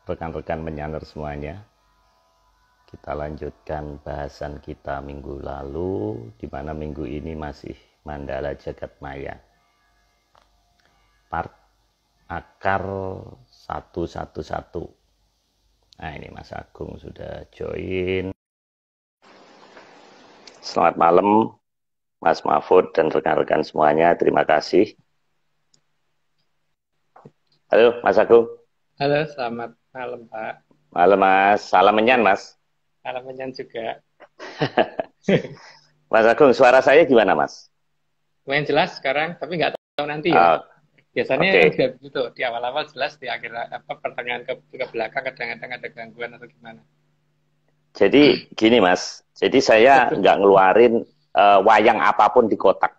rekan-rekan penyanyi semuanya. Kita lanjutkan bahasan kita minggu lalu, di mana minggu ini masih Mandala Jagat Maya. Part akar 111. Nah, ini Mas Agung sudah join. Selamat malam Mas Mahfud dan rekan-rekan semuanya, terima kasih. Halo Mas Agung. Halo, selamat malam Pak. Malam Mas, salam menyan Mas. Salam menyan juga. Mas Agung, suara saya gimana Mas? Lumayan jelas sekarang, tapi nggak tahu nanti ya. Biasanya Oke. udah begitu, di awal-awal jelas, di akhir pertengahan ke belakang kadang-kadang ada gangguan atau gimana. Jadi gini Mas, jadi saya nggak ngeluarin wayang apapun di kotak.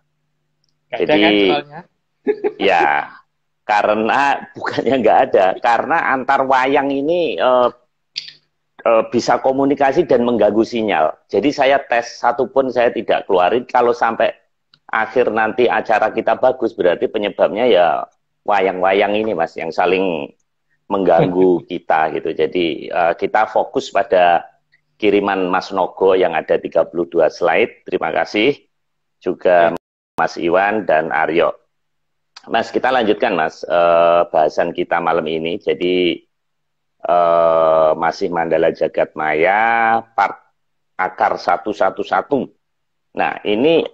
Nggak ada Jadi kan soalnya? ya, karena bukannya nggak ada, karena antar wayang ini bisa komunikasi dan mengganggu sinyal. Jadi saya tes satupun saya tidak keluarin. Kalau sampai akhir nanti acara kita bagus, berarti penyebabnya ya wayang-wayang ini Mas, yang saling mengganggu kita gitu. Jadi kita fokus pada kiriman Mas Nogo yang ada 32 slide. Terima kasih. Juga Mas Iwan dan Aryo. Mas, kita lanjutkan Mas bahasan kita malam ini. Jadi masih Mandala Jagat Maya part akar 111. Nah, ini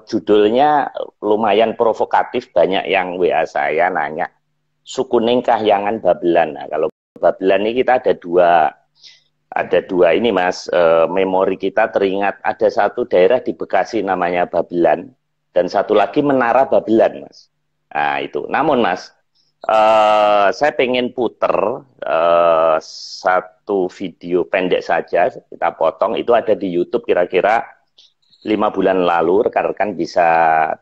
judulnya lumayan provokatif, banyak yang WA saya nanya Sukuning Kahyangan Babelan. Nah, kalau Babelan ini kita ada dua ini Mas, memori kita teringat ada satu daerah di Bekasi namanya Babelan dan satu lagi Menara Babelan Mas. Nah itu, namun Mas, saya pengen puter satu video pendek saja, kita potong, itu ada di YouTube kira-kira 5 bulan lalu, rekan-rekan bisa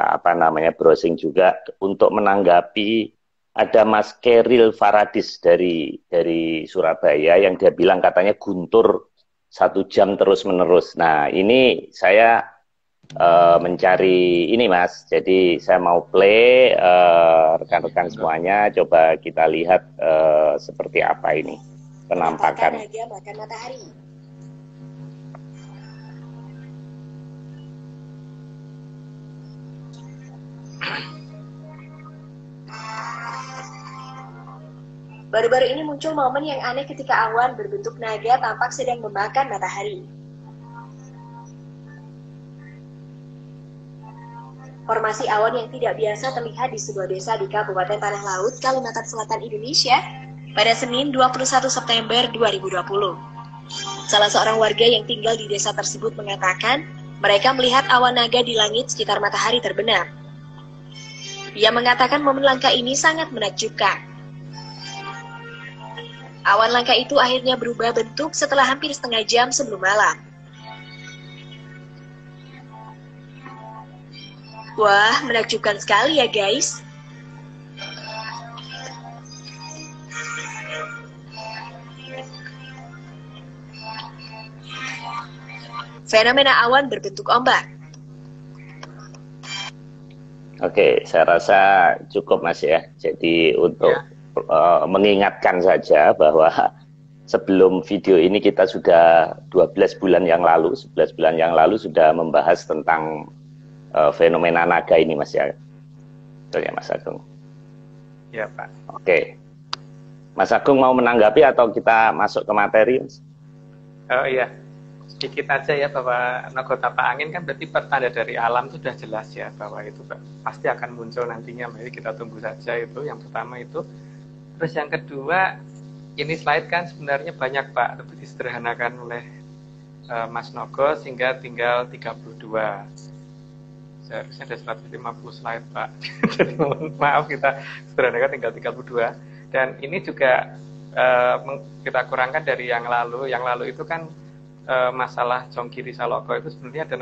apa namanya browsing juga untuk menanggapi ada Mas Keril Faradis dari Surabaya yang dia bilang katanya guntur 1 jam terus-menerus. Nah ini saya mencari ini Mas, jadi saya mau play rekan-rekan semuanya, coba kita lihat seperti apa ini penampakan. Naga makan matahari. Baru-baru ini muncul momen yang aneh ketika awan berbentuk naga tampak sedang memakan matahari. Formasi awan yang tidak biasa terlihat di sebuah desa di Kabupaten Tanah Laut, Kalimantan Selatan, Indonesia pada Senin 21 September 2020. Salah seorang warga yang tinggal di desa tersebut mengatakan mereka melihat awan naga di langit sekitar matahari terbenam. Ia mengatakan momen langka ini sangat menakjubkan. Awan langka itu akhirnya berubah bentuk setelah hampir setengah jam sebelum malam. Wah, menakjubkan sekali ya guys. Fenomena awan berbentuk ombak. Oke, saya rasa cukup Mas ya. Jadi untuk mengingatkan saja bahwa sebelum video ini kita sudah 11 bulan yang lalu sudah membahas tentang fenomena naga ini Mas ya. Betul ya Mas Agung? Ya Pak. Oke. Mas Agung mau menanggapi atau kita masuk ke materi Mas? Oh iya, sedikit aja ya bahwa Nogo Tapak Angin kan berarti pertanda dari alam itu sudah jelas ya bahwa itu pasti akan muncul nantinya. Mari kita tunggu saja itu yang pertama itu. Terus yang kedua, ini slide kan sebenarnya banyak Pak, tapi disederhanakan oleh Mas Nogo sehingga tinggal 32. Seharusnya ada 150 slide Pak. Jadi maaf kita sederhanakan tinggal 32. Dan ini juga kita kurangkan dari yang lalu. Yang lalu itu kan masalah Jongkiri Saloko itu sebenarnya ada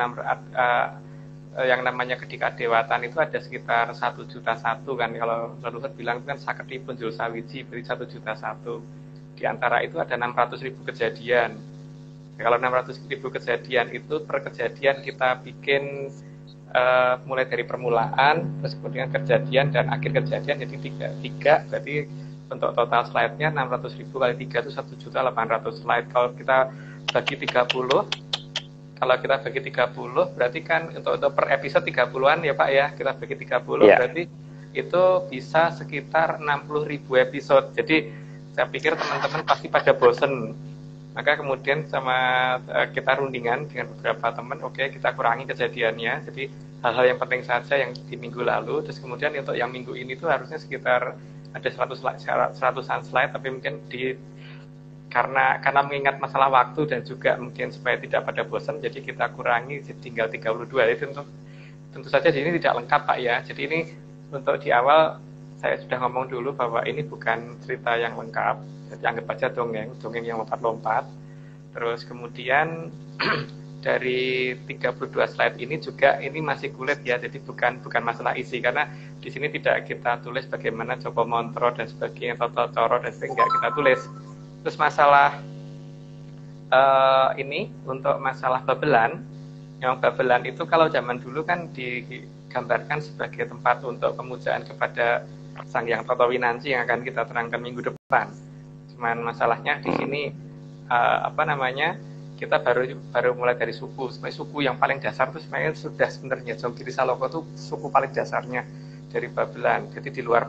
yang namanya Kedikadewatan itu ada sekitar 1,1 juta kan. Kalau leluhur bilang itu kan Saketi Punjul Sawiji beri 1,1 juta. Di antara itu ada 600.000 kejadian. Kalau 600.000 kejadian itu per kejadian kita bikin mulai dari permulaan, terus kemudian kejadian dan akhir kejadian, jadi tiga berarti untuk total slide-nya 600.000 kali 3 itu 1.800.000 slide. Kalau kita bagi 30, berarti kan untuk per episode 30-an ya Pak ya, kita bagi 30 berarti itu bisa sekitar 60.000 episode. Jadi saya pikir teman-teman pasti pada bosen. Maka kemudian sama kita rundingan dengan beberapa teman, oke, kita kurangi kejadiannya. Jadi hal-hal yang penting saja yang di minggu lalu, terus kemudian untuk yang minggu ini tuh harusnya sekitar ada 100-an slide, tapi mungkin karena mengingat masalah waktu dan juga mungkin supaya tidak pada bosan, jadi kita kurangi tinggal 32. Jadi tentu saja di sini tidak lengkap Pak ya. Jadi ini untuk di awal saya sudah ngomong dulu bahwa ini bukan cerita yang lengkap, jadi anggap aja dongeng yang lompat-lompat. Terus kemudian dari 32 slide ini juga ini masih kulit ya, jadi bukan masalah isi, karena di sini tidak kita tulis bagaimana Joko Montro dan sebagainya, Toto Coro dan sebagainya, kita tulis. Terus masalah ini untuk masalah babelan, yang babelan itu kalau zaman dulu kan digambarkan sebagai tempat untuk pemujaan kepada Sang Hyang Toto Winanci yang akan kita terangkan minggu depan. Cuman masalahnya di sini kita baru mulai dari suku. Sebenarnya suku yang paling dasar itu sebenarnya Jonggiri Saloka itu suku paling dasarnya dari Babelan. Jadi di luar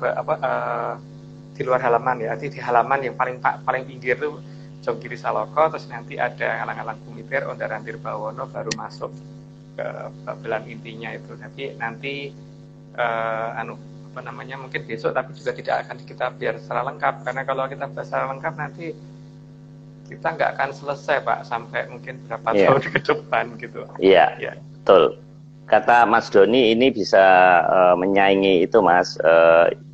halaman ya. Jadi di halaman yang paling pinggir itu Jonggiri Saloka, terus nanti ada Alang-alang Kumitir, Ondaran Tirbawono, baru masuk ke Babelan intinya itu. Tapi nanti mungkin besok, tapi juga tidak akan kita biar secara lengkap, karena kalau kita bahas secara lengkap nanti kita nggak akan selesai Pak, sampai mungkin berapa tahun ke depan gitu. Iya, betul. Kata Mas Doni ini bisa menyaingi itu Mas,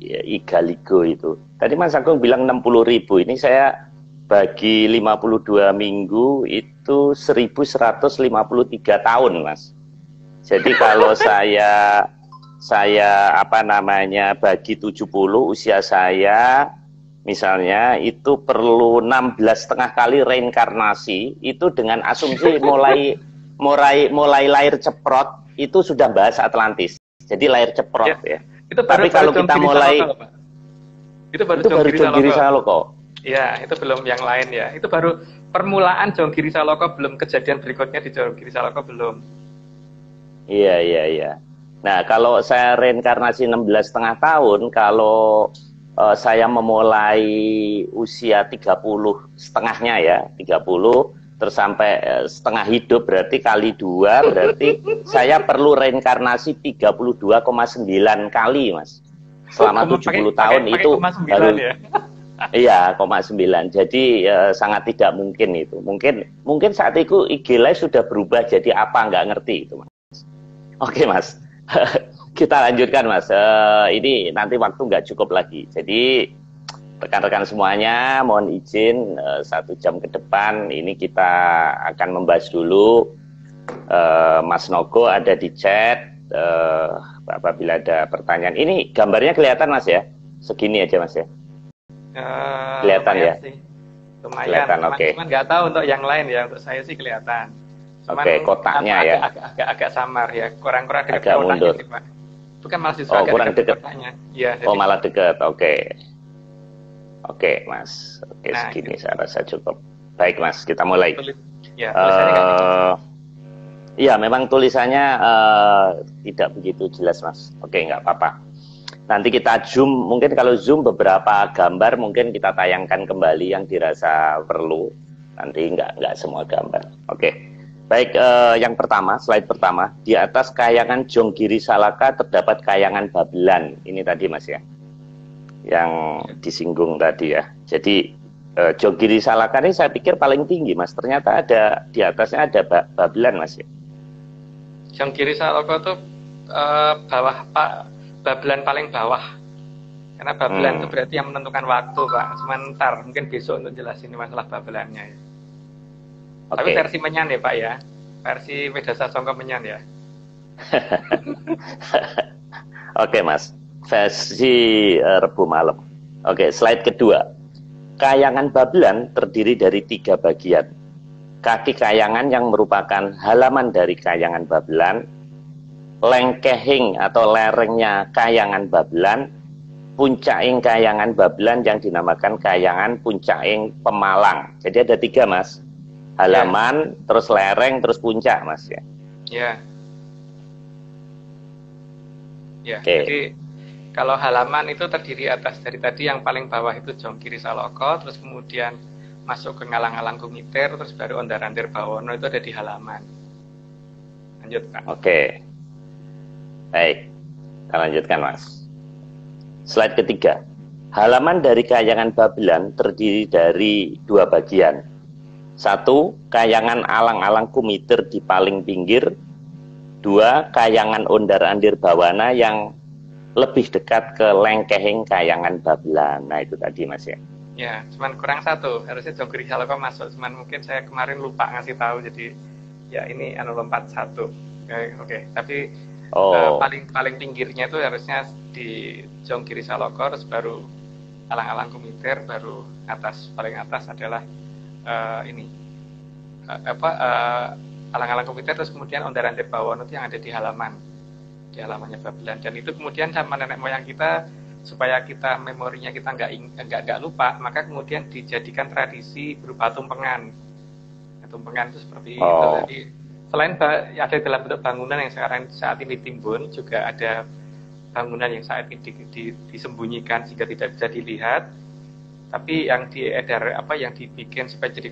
Igaligo itu. Tadi Mas Agung bilang 60.000, ini saya bagi 52 minggu itu 1153 tahun Mas. Jadi kalau saya bagi 70, usia saya misalnya itu perlu 16,5 kali reinkarnasi, itu dengan asumsi mulai lahir ceprot itu sudah bahas Atlantis. Jadi lahir ceprot ya. Itu tapi kalau kita mulai itu baru Jonggiri Saloka. Ya, itu belum yang lain ya. Itu baru permulaan Jonggiri Saloka, belum kejadian berikutnya di Jonggiri Saloka belum. Iya. Nah, kalau saya reinkarnasi 16,5 tahun, kalau saya memulai usia 30 setengahnya ya, 30 terus sampai setengah hidup, berarti kali 2, berarti saya perlu reinkarnasi 32,9 kali Mas. Selama 70 tahun itu baru ya? Iya, 0,9. Jadi sangat tidak mungkin itu. Mungkin saat itu IG Live sudah berubah jadi apa, nggak ngerti itu Mas. Oke Mas. Kita lanjutkan Mas, ini nanti waktu nggak cukup lagi. Jadi rekan-rekan semuanya mohon izin 1 jam ke depan ini kita akan membahas dulu. Mas Nogo ada di chat, apabila ada pertanyaan. Ini gambarnya kelihatan Mas ya? Segini aja Mas ya? Kelihatan ya? Sih. Lumayan, cuman nggak tahu untuk yang lain ya, untuk saya sih kelihatan. Oke, kotaknya ya? Agak samar ya, kurang-kurang dekat agak mundur. Sih, Pak. Itu kan malah agak kurang dekat. Ya, jadi... malah dekat. Oke, Mas. Oke, nah, segini gitu. Saya rasa cukup. Baik, Mas. Kita mulai. Iya, memang tulisannya tidak begitu jelas, Mas. Oke, nggak apa-apa. Nanti kita zoom. Mungkin kalau zoom beberapa gambar mungkin kita tayangkan kembali yang dirasa perlu. Nanti nggak semua gambar. Oke. Baik, yang pertama, slide pertama, di atas kayangan Jonggiri Salaka terdapat kayangan Babelan. Ini tadi Mas ya, yang disinggung tadi ya. Jadi Jonggiri Salaka ini saya pikir paling tinggi Mas. Ternyata ada di atasnya ada Babelan Mas ya. Jonggiri Salaka itu bawah Pak, Babelan paling bawah. Karena Babelan itu berarti yang menentukan waktu Pak. Sebentar, mungkin besok untuk jelasin masalah Babelannya ya. Tapi versi Menyan ya Pak ya, versi Wedasa Songko Menyan ya. Oke Mas, versi Rebu Malam. Oke, slide kedua. Kayangan Babelan terdiri dari 3 bagian. Kaki kayangan yang merupakan halaman dari kayangan Babelan, lengkehing atau lerengnya kayangan Babelan, puncaking Kahyangan Babelan yang dinamakan Kahyangan Puncaking Pemalang. Jadi ada 3 Mas. Halaman, terus lereng, terus puncak Mas ya. Ya. Ya, Oke. jadi kalau halaman itu terdiri atas dari tadi yang paling bawah itu Jongkiri Saloko, terus kemudian masuk ke Ngalang-alang Kumiter, terus baru Ondar-Andir Bawono itu ada di halaman. Lanjut Pak. Oke. Baik. Kita lanjutkan Mas. Slide ketiga. Halaman dari Kahyangan Babelan terdiri dari 2 bagian. 1. Kahyangan Alang-alang Kumiter di paling pinggir. 2. Kahyangan Ondar-Andir Bawana yang lebih dekat ke lengkehing Kahyangan Babelan. Nah itu tadi Mas ya. Ya, cuman kurang 1. Harusnya Jongkiri Saloko masuk, cuman mungkin saya kemarin lupa ngasih tahu, jadi ya ini lompat 1. Oke. Tapi paling pinggirnya itu harusnya di Jongkiri Saloko, terus baru Alang-alang Kumiter, baru paling atas adalah Alang-alang Kumiter, terus kemudian Ondar-Andir Bawono yang ada di halamannya Babelan. Dan itu kemudian sama nenek moyang kita, supaya kita memorinya kita nggak lupa, maka kemudian dijadikan tradisi berupa tumpengan. Tumpengan itu seperti itu. Jadi selain ada dalam bentuk bangunan yang saat ini ditimbun, juga ada bangunan yang saat ini disembunyikan sehingga tidak bisa dilihat. Tapi yang yang dibikin supaya jadi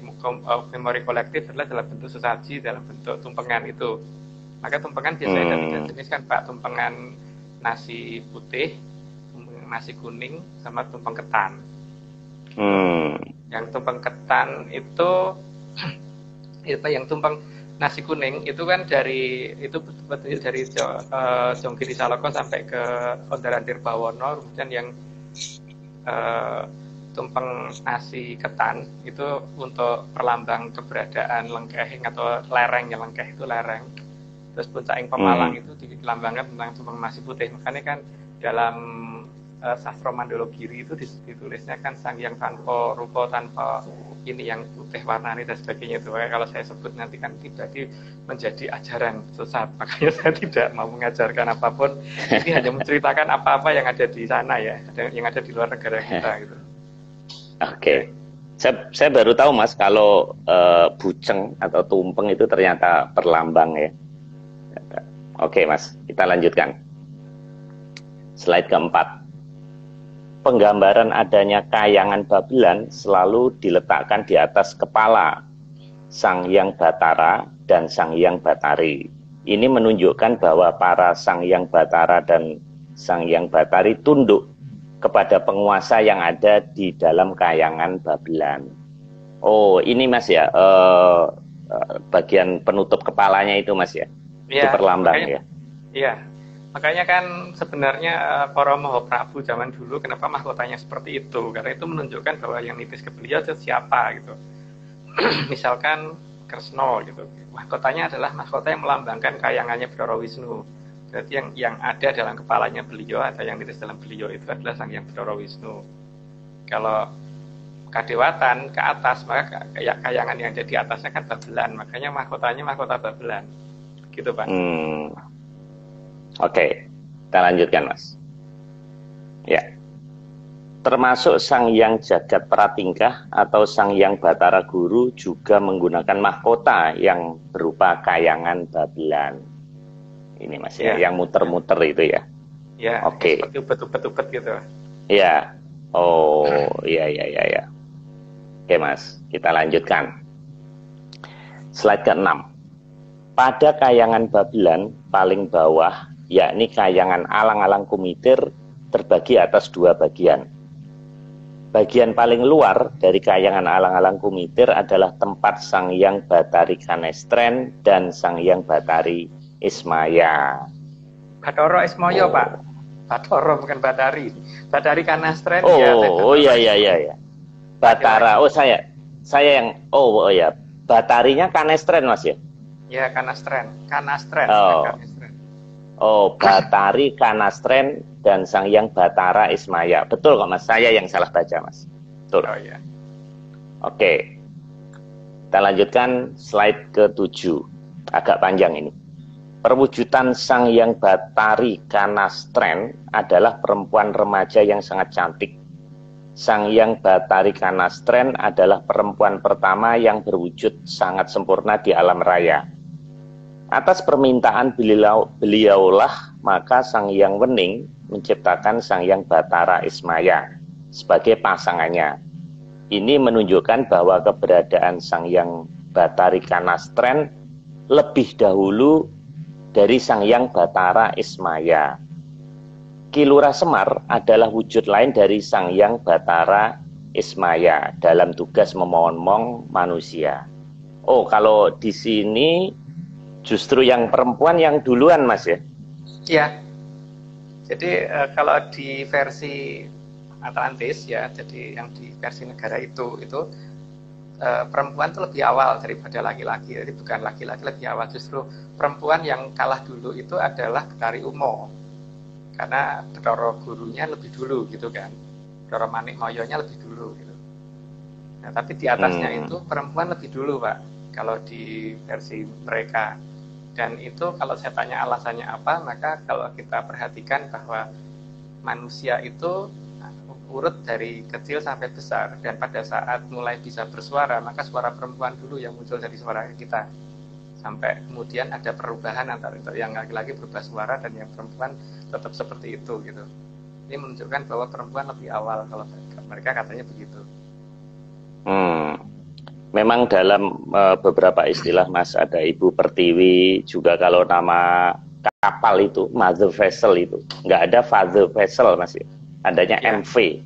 memori kolektif adalah dalam bentuk sesaji, dalam bentuk tumpengan itu. Maka tumpengan biasanya ada 3 jenis kan Pak, tumpengan nasi putih, nasi kuning, sama tumpeng ketan. Yang tumpeng ketan itu yang tumpeng nasi kuning itu kan dari Jongkiri Saloko sampai ke Ondar-Andir Bawono. Kemudian yang tumpeng nasi ketan itu untuk perlambang keberadaan lengkehing atau lerengnya, lengkeh itu lereng. Terus Puncaking Pemalang itu dilambangkan tentang tumpeng nasi putih. Makanya kan dalam sastra Mandologiri itu ditulisnya kan sang yang tanpa rupa, tanpa ini yang putih warnanya dan sebagainya itu. Kalau saya sebut nanti kan tidak menjadi ajaran sesat. Makanya saya tidak mau mengajarkan apapun. Ini hanya menceritakan apa-apa yang ada di sana ya, yang ada di luar negara kita gitu. Oke. Saya baru tahu Mas kalau buceng atau tumpeng itu ternyata perlambang ya. Oke Mas, kita lanjutkan. Slide keempat. Penggambaran adanya Kahyangan Babelan selalu diletakkan di atas kepala Sang Hyang Batara dan Sang Hyang Batari. Ini menunjukkan bahwa para Sang Hyang Batara dan Sang Hyang Batari tunduk kepada penguasa yang ada di dalam Kahyangan Babelan. Oh, ini Mas ya, bagian penutup kepalanya itu Mas ya, itu perlambang ya. Iya, makanya kan sebenarnya para Mahaprabu zaman dulu kenapa mahkotanya seperti itu? Karena itu menunjukkan bahwa yang nitis ke beliau itu siapa gitu. Misalkan Kresna gitu, mahkotanya adalah mahkota yang melambangkan kayangannya Bathara Wisnu. Berarti yang ada dalam kepalanya beliau atau yang nitis dalam beliau itu adalah Sang Hyang Bathara Wisnu. Kalau kadewatan ke atas, maka kayangan yang ada di atasnya kan Babelan, makanya mahkotanya mahkota Babelan. Gitu Pak. Oke, kita lanjutkan Mas. Ya, termasuk Sang Hyang Jagat Pratingkah atau Sang Hyang Batara Guru juga menggunakan mahkota yang berupa kayangan Babelan. Ini Mas ya, yang muter-muter itu ya. Ya, oke. Seperti ubet-ubet gitu. Ya, oh, iya. Oke Mas, kita lanjutkan. Slide ke-6. Pada Kahyangan Babelan paling bawah, yakni Kahyangan Alang-alang Kumiter, terbagi atas 2 bagian. Bagian paling luar dari Kahyangan Alang-alang Kumiter adalah tempat Sang Hyang Batari Kanestren dan Sang Hyang Batari Ismaya. Bathara Ismaya Pak. Bathara bukan Batari. Batari Kanestren ya. Oh iya. Batara. Oh saya yang ya. Batarinya Kanestren Mas ya? Ya, Kanastren. Kanastren. Oh, Batari Kanastren dan Sang Hyang Batara Ismaya. Betul kok Mas, saya yang salah baca Mas. Betul. Oh iya. Oke. Kita lanjutkan slide ke-7. Agak panjang ini. Perwujudan Sang Hyang Bathari Kanastren adalah perempuan remaja yang sangat cantik. Sang Hyang Bathari Kanastren adalah perempuan pertama yang berwujud sangat sempurna di alam raya. Atas permintaan beliaulah maka Sang Hyang Wening menciptakan Sang Hyang Bathara Ismaya sebagai pasangannya. Ini menunjukkan bahwa keberadaan Sang Hyang Bathari Kanastren lebih dahulu dari Sang Hyang Bathara Ismaya. Ki Lurah Semar adalah wujud lain dari Sang Hyang Bathara Ismaya dalam tugas memonmong manusia. Oh, kalau di sini justru yang perempuan yang duluan, Mas ya? Iya. Jadi kalau di versi Atlantis ya, jadi yang di versi negara itu perempuan itu lebih awal daripada laki-laki. Jadi bukan laki-laki lebih awal, justru perempuan yang kalah dulu itu adalah Betari Umo. Karena Bathara gurunya lebih dulu gitu kan. Bathara Manikmaya-nya lebih dulu gitu. Nah, tapi di atasnya itu perempuan lebih dulu, Pak, kalau di versi mereka. Dan itu kalau saya tanya alasannya apa, maka kalau kita perhatikan bahwa manusia itu urut dari kecil sampai besar, dan pada saat mulai bisa bersuara, maka suara perempuan dulu yang muncul dari suara kita, sampai kemudian ada perubahan antara yang laki-laki berubah suara dan yang perempuan tetap seperti itu gitu. Ini menunjukkan bahwa perempuan lebih awal, kalau mereka katanya begitu. Memang dalam beberapa istilah, Mas, ada Ibu Pertiwi juga. Kalau nama kapal itu mother vessel, itu nggak ada father vessel, Mas ya. Adanya ya. MV,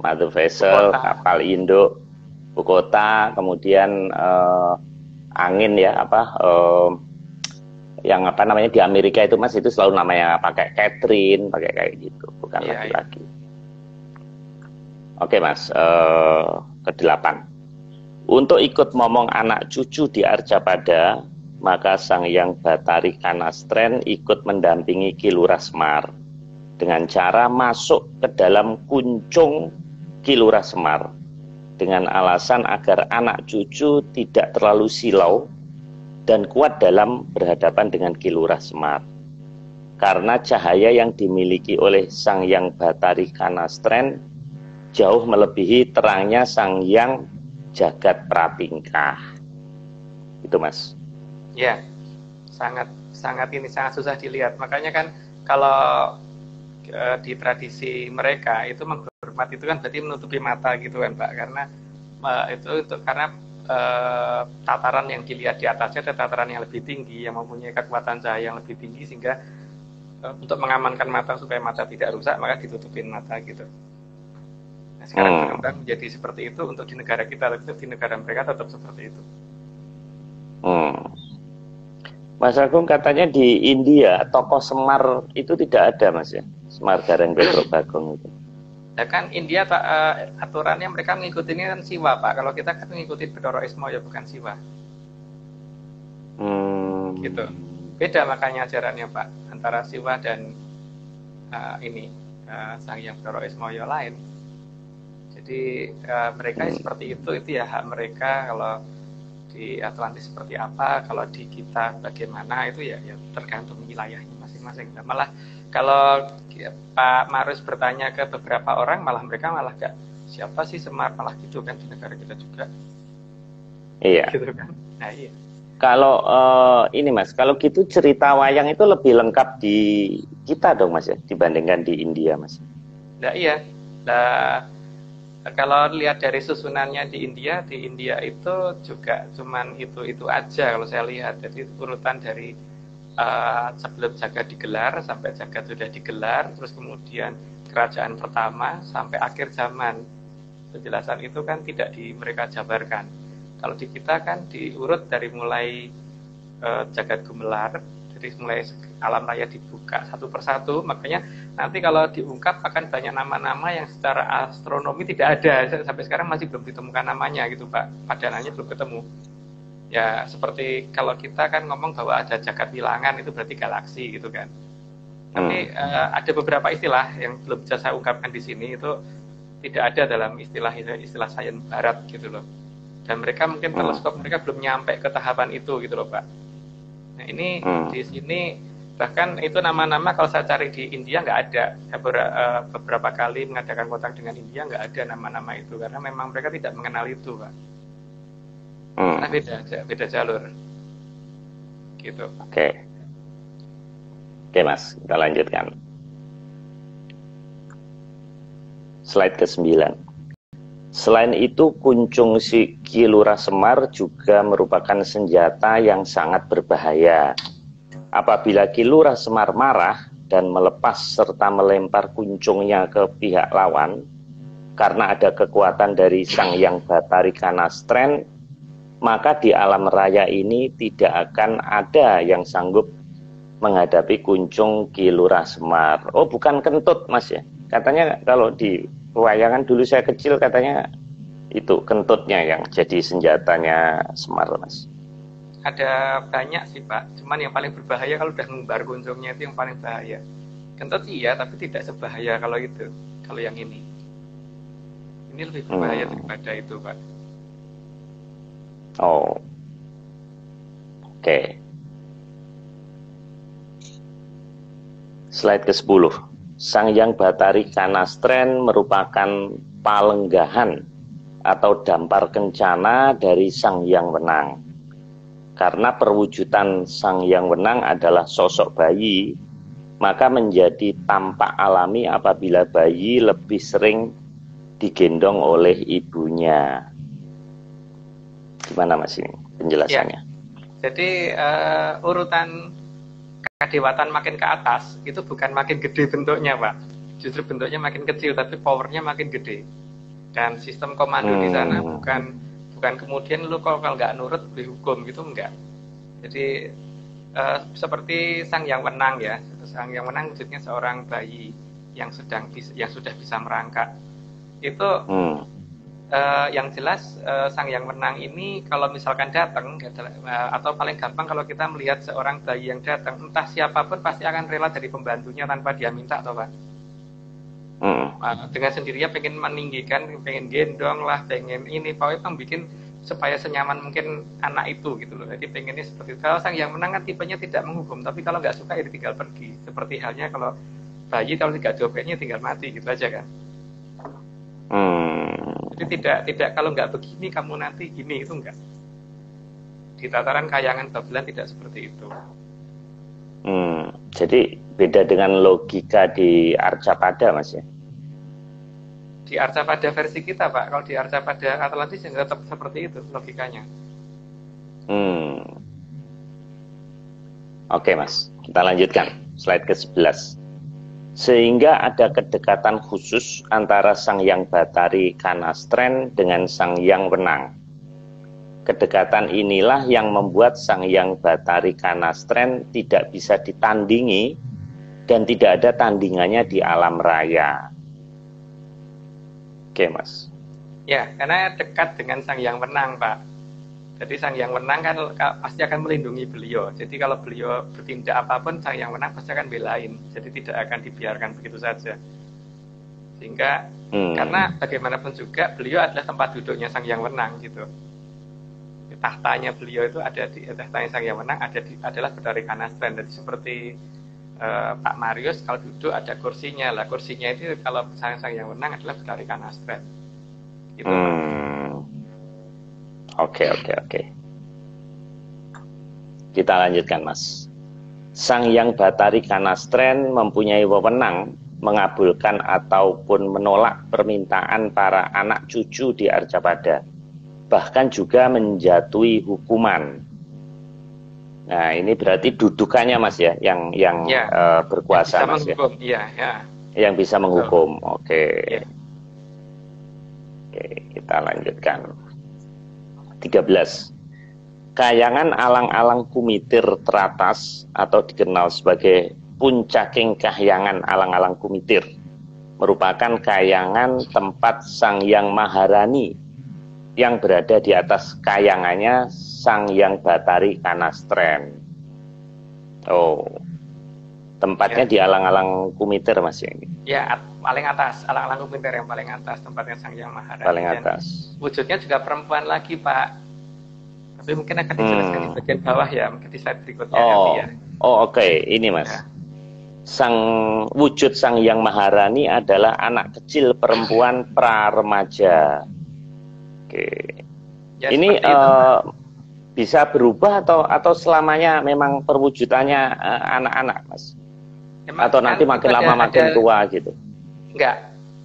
mother vessel, kapal induk, Bukota, kemudian angin ya, yang apa namanya di Amerika itu, Mas, itu selalu namanya pakai Catherine, pakai kayak gitu, bukan laki-laki. Oke, Mas, ke-8. Untuk ikut momong anak cucu di Arcapada, maka Sang Hyang Bathari Kanastren ikut mendampingi Ki Lurah Semar dengan cara masuk ke dalam kuncung Ki Lurah Semar dengan alasan agar anak cucu tidak terlalu silau dan kuat dalam berhadapan dengan Ki Lurah Semar. Karena cahaya yang dimiliki oleh Sang Hyang Bathari Kanastren jauh melebihi terangnya Sang Hyang Jagat Pratingkah. Itu, Mas. Ya, sangat susah dilihat. Makanya kan kalau di tradisi mereka itu menghormat itu kan berarti menutupi mata gitu kan, Pak, karena karena tataran yang dilihat di atasnya ada tataran yang lebih tinggi yang mempunyai kekuatan cahaya yang lebih tinggi, sehingga untuk mengamankan mata supaya mata tidak rusak maka ditutupin mata gitu. Nah, sekarang berkembang menjadi seperti itu untuk di negara kita, tapi di negara mereka tetap seperti itu. Mas Agung, katanya di India tokoh Semar itu tidak ada, Mas ya? Semar Gareng Pedro Bagong itu. Ya kan India aturannya mereka mengikuti ini kan Siwa, Pak. Kalau kita kan mengikuti Bathara Ismaya, bukan Siwa. Gitu. Beda makanya ajarannya, Pak, antara Siwa dan Sang Hyang Bathara Ismaya lain. Jadi mereka seperti itu ya hak mereka. Kalau di Atlantis seperti apa, kalau di kita bagaimana, itu ya tergantung wilayahnya masing-masing. Nah, malah kalau Pak Marus bertanya ke beberapa orang, mereka malah gak, siapa sih Semar, malah gitu kan, di negara kita juga. Iya. Gitu kan. Nah, iya. Kalau ini, Mas, kalau gitu cerita wayang itu lebih lengkap di kita dong, Mas ya, dibandingkan di India, Mas. Nah, iya. Nah, kalau lihat dari susunannya di India itu juga cuman itu aja kalau saya lihat. Jadi urutan dari sebelum jagat digelar sampai jagat sudah digelar, terus kemudian kerajaan pertama sampai akhir zaman. Penjelasan itu kan tidak mereka jabarkan. Kalau di kita kan diurut dari mulai jagat gemelar, jadi mulai alam raya dibuka satu persatu. Makanya nanti kalau diungkap akan banyak nama-nama yang secara astronomi tidak ada, sampai sekarang masih belum ditemukan namanya gitu, Pak. Padanannya belum ketemu. Ya seperti kalau kita kan ngomong bahwa ada jagat bilangan, itu berarti galaksi gitu kan. Tapi ada beberapa istilah yang belum bisa saya ungkapkan di sini, itu tidak ada dalam istilah sains barat gitu loh. Dan mereka mungkin teleskop mereka belum nyampe ke tahapan itu gitu loh, Pak. Nah ini di sini bahkan itu nama-nama kalau saya cari di India nggak ada. Saya beberapa kali mengadakan kontak dengan India nggak ada nama-nama itu karena memang mereka tidak mengenal itu, Pak. Karena beda jalur. Gitu. Oke, Mas, kita lanjutkan. Slide ke-9. Selain itu, kuncung Ki Lurah Semar juga merupakan senjata yang sangat berbahaya. Apabila Ki Lurah Semar marah dan melepas serta melempar kuncungnya ke pihak lawan, karena ada kekuatan dari Sang Hyang Batari Kanastren, maka di alam raya ini tidak akan ada yang sanggup menghadapi kuncung Ki Lurah Semar. Oh, bukan kentut, Mas ya. Katanya kalau di pewayangan dulu saya kecil katanya itu kentutnya yang jadi senjatanya Semar, Mas. Ada banyak sih, Pak. Cuman yang paling berbahaya kalau udah ngembar kuncungnya itu yang paling bahaya. Kentut iya, tapi tidak sebahaya kalau itu. Kalau yang ini. Ini lebih berbahaya daripada itu, Pak. Oh. Oke. Slide ke-10. Sang Hyang Batari Kanastren merupakan palenggahan atau dampar kencana dari Sang Hyang Wenang. Karena perwujudan Sang Hyang Wenang adalah sosok bayi, maka menjadi tampak alami apabila bayi lebih sering digendong oleh ibunya. Gimana, Mas, ini penjelasannya? Ya. Jadi urutan kedewatan makin ke atas itu bukan makin gede bentuknya, Pak. Justru bentuknya makin kecil tapi powernya makin gede. Dan sistem komando di sana bukan kemudian lu kalau nggak nurut dihukum gitu, enggak. Jadi seperti Sang Hyang Wenang ya. Sang Hyang Wenang wujudnya seorang bayi yang sudah bisa merangkak. Itu yang jelas Sang Hyang Wenang ini kalau misalkan datang atau paling gampang kalau kita melihat seorang bayi yang datang, entah siapapun pasti akan rela jadi pembantunya tanpa dia minta, atau Pak. Dengan sendirinya pengen meninggikan, pengen gendong lah, pengen ini, pokoknya bikin supaya senyaman mungkin anak itu gitu loh. Jadi pengennya seperti itu. Kalau Sang Hyang Wenang kan tipenya tidak menghukum, tapi kalau nggak suka ya tinggal pergi. Seperti halnya kalau bayi kalau tidak diobeknya tinggal mati gitu aja kan. Jadi tidak kalau nggak begini kamu nanti gini, itu enggak. Di tataran Kayangan Babelan tidak seperti itu. Jadi beda dengan logika di Arcapada, Mas ya? Di Arcapada versi kita, Pak. Kalau di Arcapada Atlantis yang tetap seperti itu logikanya. Oke, Mas. Kita lanjutkan. Slide ke-11. Sehingga ada kedekatan khusus antara Sang Hyang Batari Kanastren dengan Sang Hyang Wenang. Kedekatan inilah yang membuat Sang Hyang Batari Kanastren tidak bisa ditandingi dan tidak ada tandingannya di alam raya. Oke, Mas. Ya, karena dekat dengan Sang Hyang Wenang, Pak. Jadi Sang Hyang Wenang kan pasti akan melindungi beliau. Jadi kalau beliau bertindak apapun, Sang Hyang Wenang pasti akan belain. Jadi tidak akan dibiarkan begitu saja. Sehingga karena bagaimanapun juga beliau adalah tempat duduknya Sang Hyang Wenang gitu. Tahtanya beliau itu ada di tahtanya Sang Hyang Wenang adalah Batari Kanastren. Jadi seperti Pak Marius kalau duduk ada kursinya lah. Kursinya itu kalau Sang Hyang Wenang adalah Batari Kanastren. Gitu. Oke. Kita lanjutkan, Mas. Sang Hyang Batari Kanastren mempunyai wewenang mengabulkan ataupun menolak permintaan para anak cucu di Arcapada, bahkan juga menjatuhi hukuman. Nah, ini berarti dudukannya, Mas ya, yang berkuasa, Mas ya. Iya. Yang bisa menghukum. Oke. Ya. Oke, kita lanjutkan. 13. Kayangan alang-alang Kumitir teratas atau dikenal sebagai Puncaking Kahyangan Alang-alang Kumitir merupakan kayangan tempat Sang Hyang Maharani yang berada di atas kayangannya Sang Hyang Batari Kanastren. Oh, tempatnya di alang-alang Kumitir, Mas ya ini. Ya, paling atas, alang-alang Kumitir yang paling atas tempatnya Sang Hyang Maharani. Paling atas. Dan wujudnya juga perempuan lagi, Pak. Tapi mungkin akan dijelaskan di bagian bawah ya, mungkin di slide berikutnya nanti Oh, ya. oke. Ini Mas. Ya. Wujud Sang Hyang Maharani adalah anak kecil perempuan pra-remaja. Oke. Ya, Ini seperti itu. bisa berubah atau selamanya memang perwujudannya anak-anak, Mas? Emang Atau nanti kan makin itu lama makin tua gitu? enggak,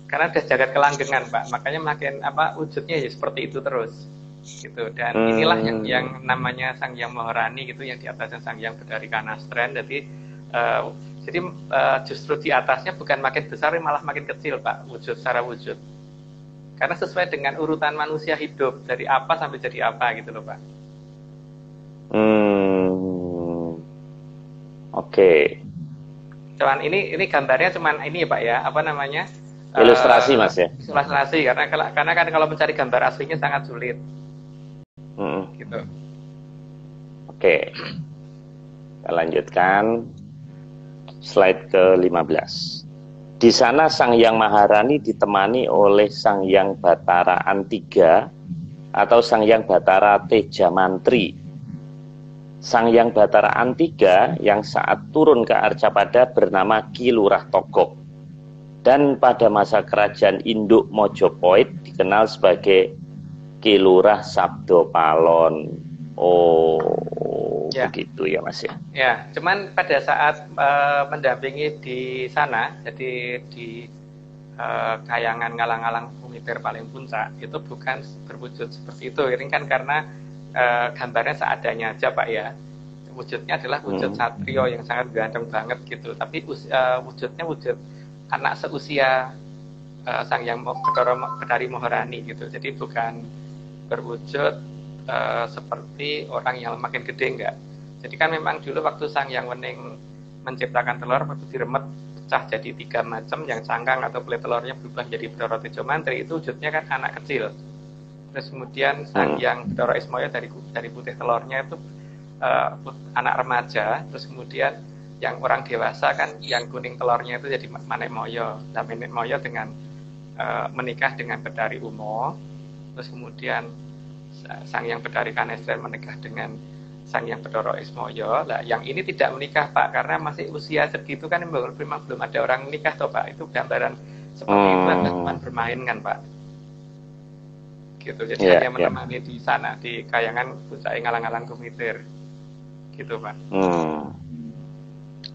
karena ada jagat kelanggengan Pak, makanya makin wujudnya ya seperti itu terus gitu. Dan inilah yang namanya Sang Hyang Maharani gitu, yang di atasnya Sang Hyang Bidari Kanastren. Jadi justru di atasnya bukan makin besar, malah makin kecil Pak, secara wujud. Karena sesuai dengan urutan manusia hidup, dari apa sampai jadi apa gitu loh Pak. Oke. Cuman ini gambarnya cuman ini ya Pak ya, apa namanya? Ilustrasi Mas ya? Ilustrasi, karena kan kalau mencari gambar aslinya sangat sulit. Gitu. Oke. Kita lanjutkan slide ke-15. Di sana Sang Hyang Maharani ditemani oleh Sang Hyang Batara Antiga atau Sang Hyang Batara Teja Mantri. Sang Hyang Batara Antiga yang saat turun ke Arcapada bernama Ki Lurah Togok, dan pada masa kerajaan Induk Mojopahit dikenal sebagai Ki Lurah Sabdo Palon. Oh, ya. Begitu ya Mas ya. Ya, cuman pada saat mendampingi di sana, jadi di Kayangan Ngalang-Alang Kumiter paling puncak, itu bukan berwujud seperti itu. Ini kan karena gambarnya seadanya aja Pak ya. Wujudnya adalah wujud satrio yang sangat ganteng banget gitu. Tapi wujudnya wujud anak seusia Sang Hyang Bidari Maharani gitu. Jadi bukan berwujud seperti orang yang makin gede, enggak. Jadi kan memang dulu waktu Sang Hyang Wening menciptakan telur, waktu diremet pecah jadi 3 macam, yang cangkang atau kulit telurnya berubah jadi Bathara Teja Mantri, itu wujudnya kan anak kecil. Terus kemudian Sang Hyang Bathara Ismaya dari putih telurnya itu anak remaja. Terus kemudian yang orang dewasa kan yang kuning telurnya itu jadi Manik Moyo. Nah, Manik Moyo dengan menikah dengan Bidari Umo. Terus kemudian Sang Hyang Bidari Kanestren menikah dengan Sang Hyang Bathara Ismaya. Nah, yang ini tidak menikah Pak, karena masih usia segitu kan memang belum ada orang menikah toh Pak. Itu gambaran seperti itu kan teman bermain kan Pak. Gitu. Jadi hanya menemani di sana di Kayangan Puncak Ngalang-Alang Kumiter. Gitu Pak.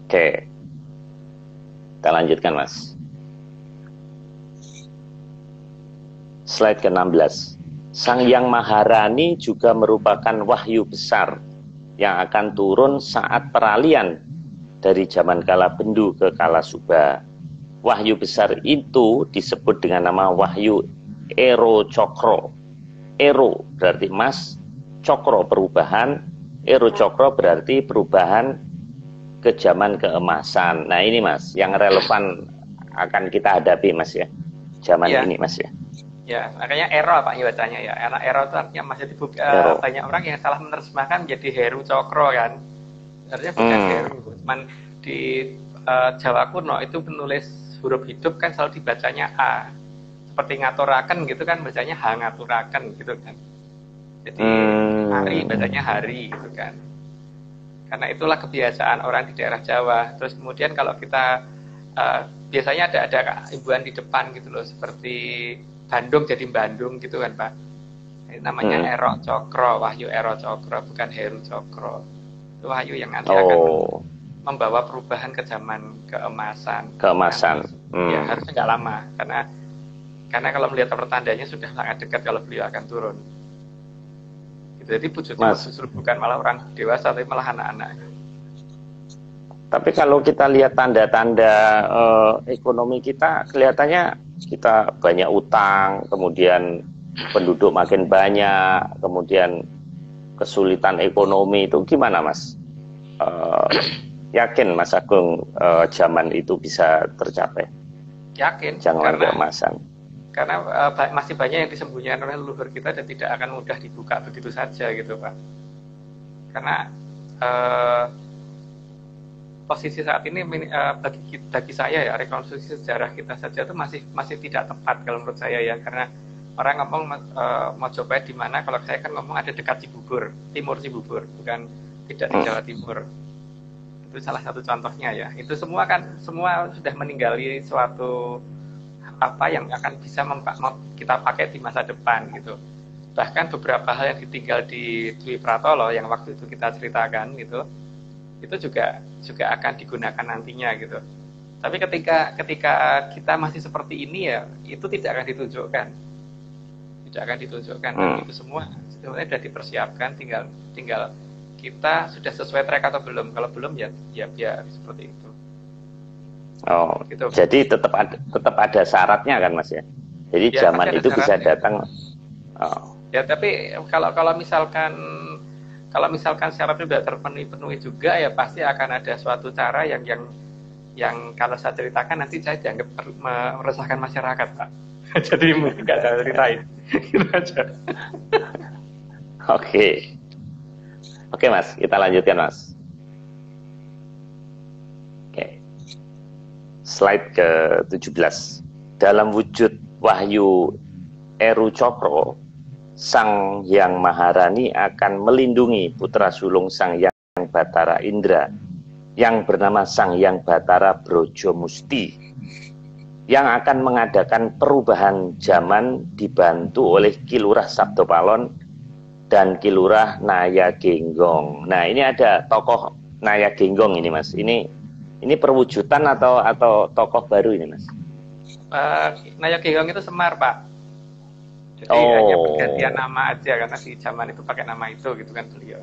Oke. Kita lanjutkan Mas. Slide ke-16. Sang Hyang Maharani juga merupakan wahyu besar yang akan turun saat peralihan dari zaman Kala Bendu ke Kala Suba. Wahyu besar itu disebut dengan nama Wahyu Ero Cokro. Ero berarti emas, Cokro perubahan, Ero Cokro berarti perubahan ke zaman keemasan. Nah ini Mas, yang relevan akan kita hadapi Mas ya, zaman ini Mas ya. Ya, makanya Ero Pak ya bacanya ya. Karena Ero itu artinya masih banyak orang yang salah menerjemahkan menjadi Heru Cokro kan. Artinya bukan Heru, cuman di Jawa kuno itu penulis huruf hidup kan selalu dibacanya A. Seperti ngaturaken gitu kan bacanya H ngaturaken gitu kan. Jadi hari bacanya hari gitu kan. Karena itulah kebiasaan orang di daerah Jawa. Terus kemudian kalau kita biasanya ada imbuhan di depan gitu loh, seperti Bandung jadi Bandung gitu kan Pak. Ini namanya Ero Cokro, Wahyu Ero Cokro, bukan Heru Cokro. Itu wahyu yang nanti akan membawa perubahan ke zaman keemasan. Keemasan. Ya harusnya nggak lama, karena kalau melihat pertandanya sudah sangat dekat kalau beliau akan turun. Gitu. Jadi wujudnya justru bukan malah orang dewasa, tapi malah anak-anak. Tapi kalau kita lihat tanda-tanda ekonomi kita, kelihatannya kita banyak utang, kemudian penduduk makin banyak, kemudian kesulitan ekonomi itu gimana Mas? Yakin Mas Agung zaman itu bisa tercapai? Yakin. Jangan keemasan. Karena masih banyak yang disembunyikan oleh leluhur kita dan tidak akan mudah dibuka begitu saja gitu Pak. Karena posisi saat ini bagi saya ya, rekonstruksi sejarah kita saja itu masih tidak tepat kalau menurut saya ya, karena orang ngomong Mojopahit di mana, kalau saya kan ngomong ada dekat Cibubur, timur Cibubur, bukan tidak di Jawa Timur. Itu salah satu contohnya ya. Itu semua sudah meninggali suatu apa yang akan bisa kita pakai di masa depan gitu. Bahkan beberapa hal yang ditinggal di Dwi Pratolo yang waktu itu kita ceritakan gitu, itu juga akan digunakan nantinya gitu. Tapi ketika kita masih seperti ini ya, itu tidak akan ditunjukkan. Dan itu semua sebenarnya sudah dipersiapkan, tinggal kita sudah sesuai track atau belum. Kalau belum ya biar seperti itu. Oh, gitu. Jadi tetap ada syaratnya kan Mas ya. Jadi ya, zaman itu bisa datang. Oh. Ya tapi kalau misalkan syaratnya sudah terpenuhi juga ya pasti akan ada suatu cara yang kalau saya ceritakan nanti saya dianggap meresahkan masyarakat Pak. Jadi mungkin nggak saya ceritain. Gitu aja. Oke Mas, kita lanjutkan Mas. Slide ke-17. Dalam wujud Wahyu Eru Cokro, Sang Hyang Maharani akan melindungi putra sulung Sang Hyang Batara Indra yang bernama Sang Hyang Batara Brojomusti yang akan mengadakan perubahan zaman dibantu oleh Kilurah Sabdopalon dan Kilurah Nayagenggong. Nah, ini ada tokoh Nayagenggong ini Mas. Ini perwujudan atau tokoh baru ini Mas? Nayagenggong itu Semar Pak. Jadi hanya pergantian nama aja karena di zaman itu pakai nama itu gitu kan beliau.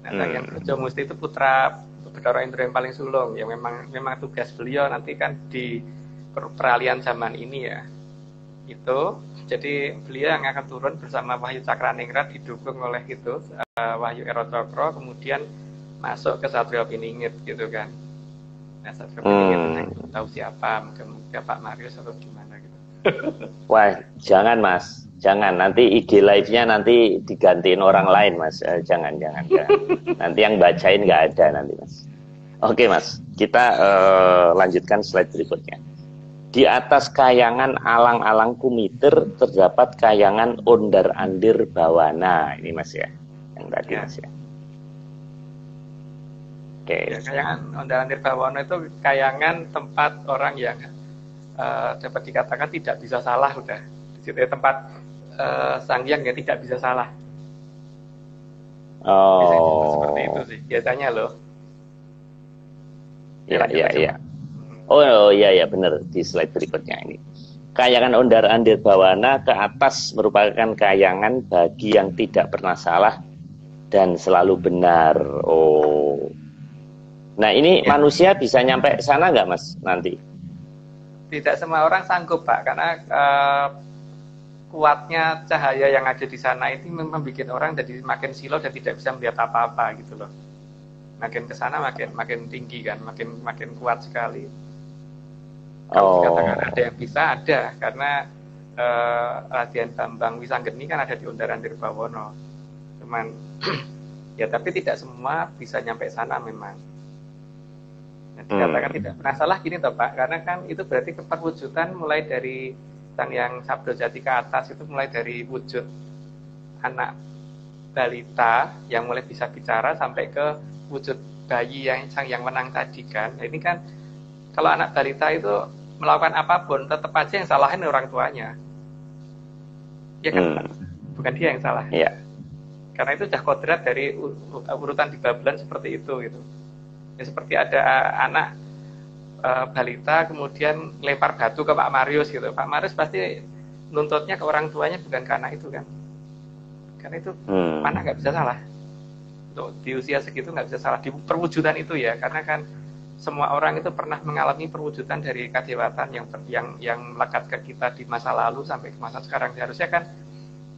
Nah, yang Brojomusti itu putra Bathara Indra yang paling sulung yang memang tugas beliau nanti kan di peralihan zaman ini ya. Itu jadi beliau yang akan turun bersama Wahyu Cakraningrat didukung oleh itu Wahyu Ero Cokro kemudian masuk ke Satrio Piningit gitu kan. Nah, Satrio Piningit tahu siapa, mungkin Pak Marius atau gimana gitu. Wah, jangan Mas, jangan. Nanti IG live-nya nanti digantiin orang lain Mas. Jangan. Nanti yang bacain nggak ada nanti Mas. Oke Mas, kita lanjutkan slide berikutnya. Di atas kayangan alang-alang kumiter terdapat kayangan ondar-andir bawana. Ini Mas ya, yang tadi Mas ya. Oke. Ya, kayangan ondar-andir bawana itu kayangan tempat orang yang dapat dikatakan tidak bisa salah udah. Di situ tempat Sang Hyang yang tidak bisa salah. Biasanya seperti itu sih, biasanya loh. Iya. Oh iya benar di slide berikutnya ini. Kayangan ondar-andir bawana ke atas merupakan kayangan bagi yang tidak pernah salah dan selalu benar. Oh. Nah, ini manusia bisa nyampe sana nggak Mas nanti? Tidak semua orang sanggup Pak, karena kuatnya cahaya yang ada di sana itu membuat orang jadi makin silau dan tidak bisa melihat apa-apa gitu loh. Makin ke sana makin tinggi kan, makin kuat sekali. Kalau dikatakan ada yang bisa ada, karena Raden Bambang Wisanggeni kan ada di Ondar-andir Bawana. Cuman ya tapi tidak semua bisa nyampe sana memang. Nah, dikatakan tidak pernah salah gini toh Pak, karena kan itu berarti perwujudan mulai dari Sang Hyang Sabdojati ke atas itu mulai dari wujud anak balita yang mulai bisa bicara sampai ke wujud bayi yang Sang Hyang Wenang tadi kan. Nah, ini kan kalau anak balita itu melakukan apapun tetap aja yang salahin orang tuanya. Ya kan Pak? Bukan dia yang salah. Iya. Karena itu sudah kodrat dari urutan di Babelan seperti itu gitu. Ya, seperti ada anak balita kemudian lempar batu ke Pak Marius gitu. Pak Marius pasti nuntutnya ke orang tuanya bukan ke anak itu kan. Karena itu mana nggak bisa salah. Untuk di usia segitu nggak bisa salah di perwujudan itu ya, karena kan semua orang itu pernah mengalami perwujudan dari kadewatan yang melekat ke kita di masa lalu sampai ke masa sekarang. Seharusnya kan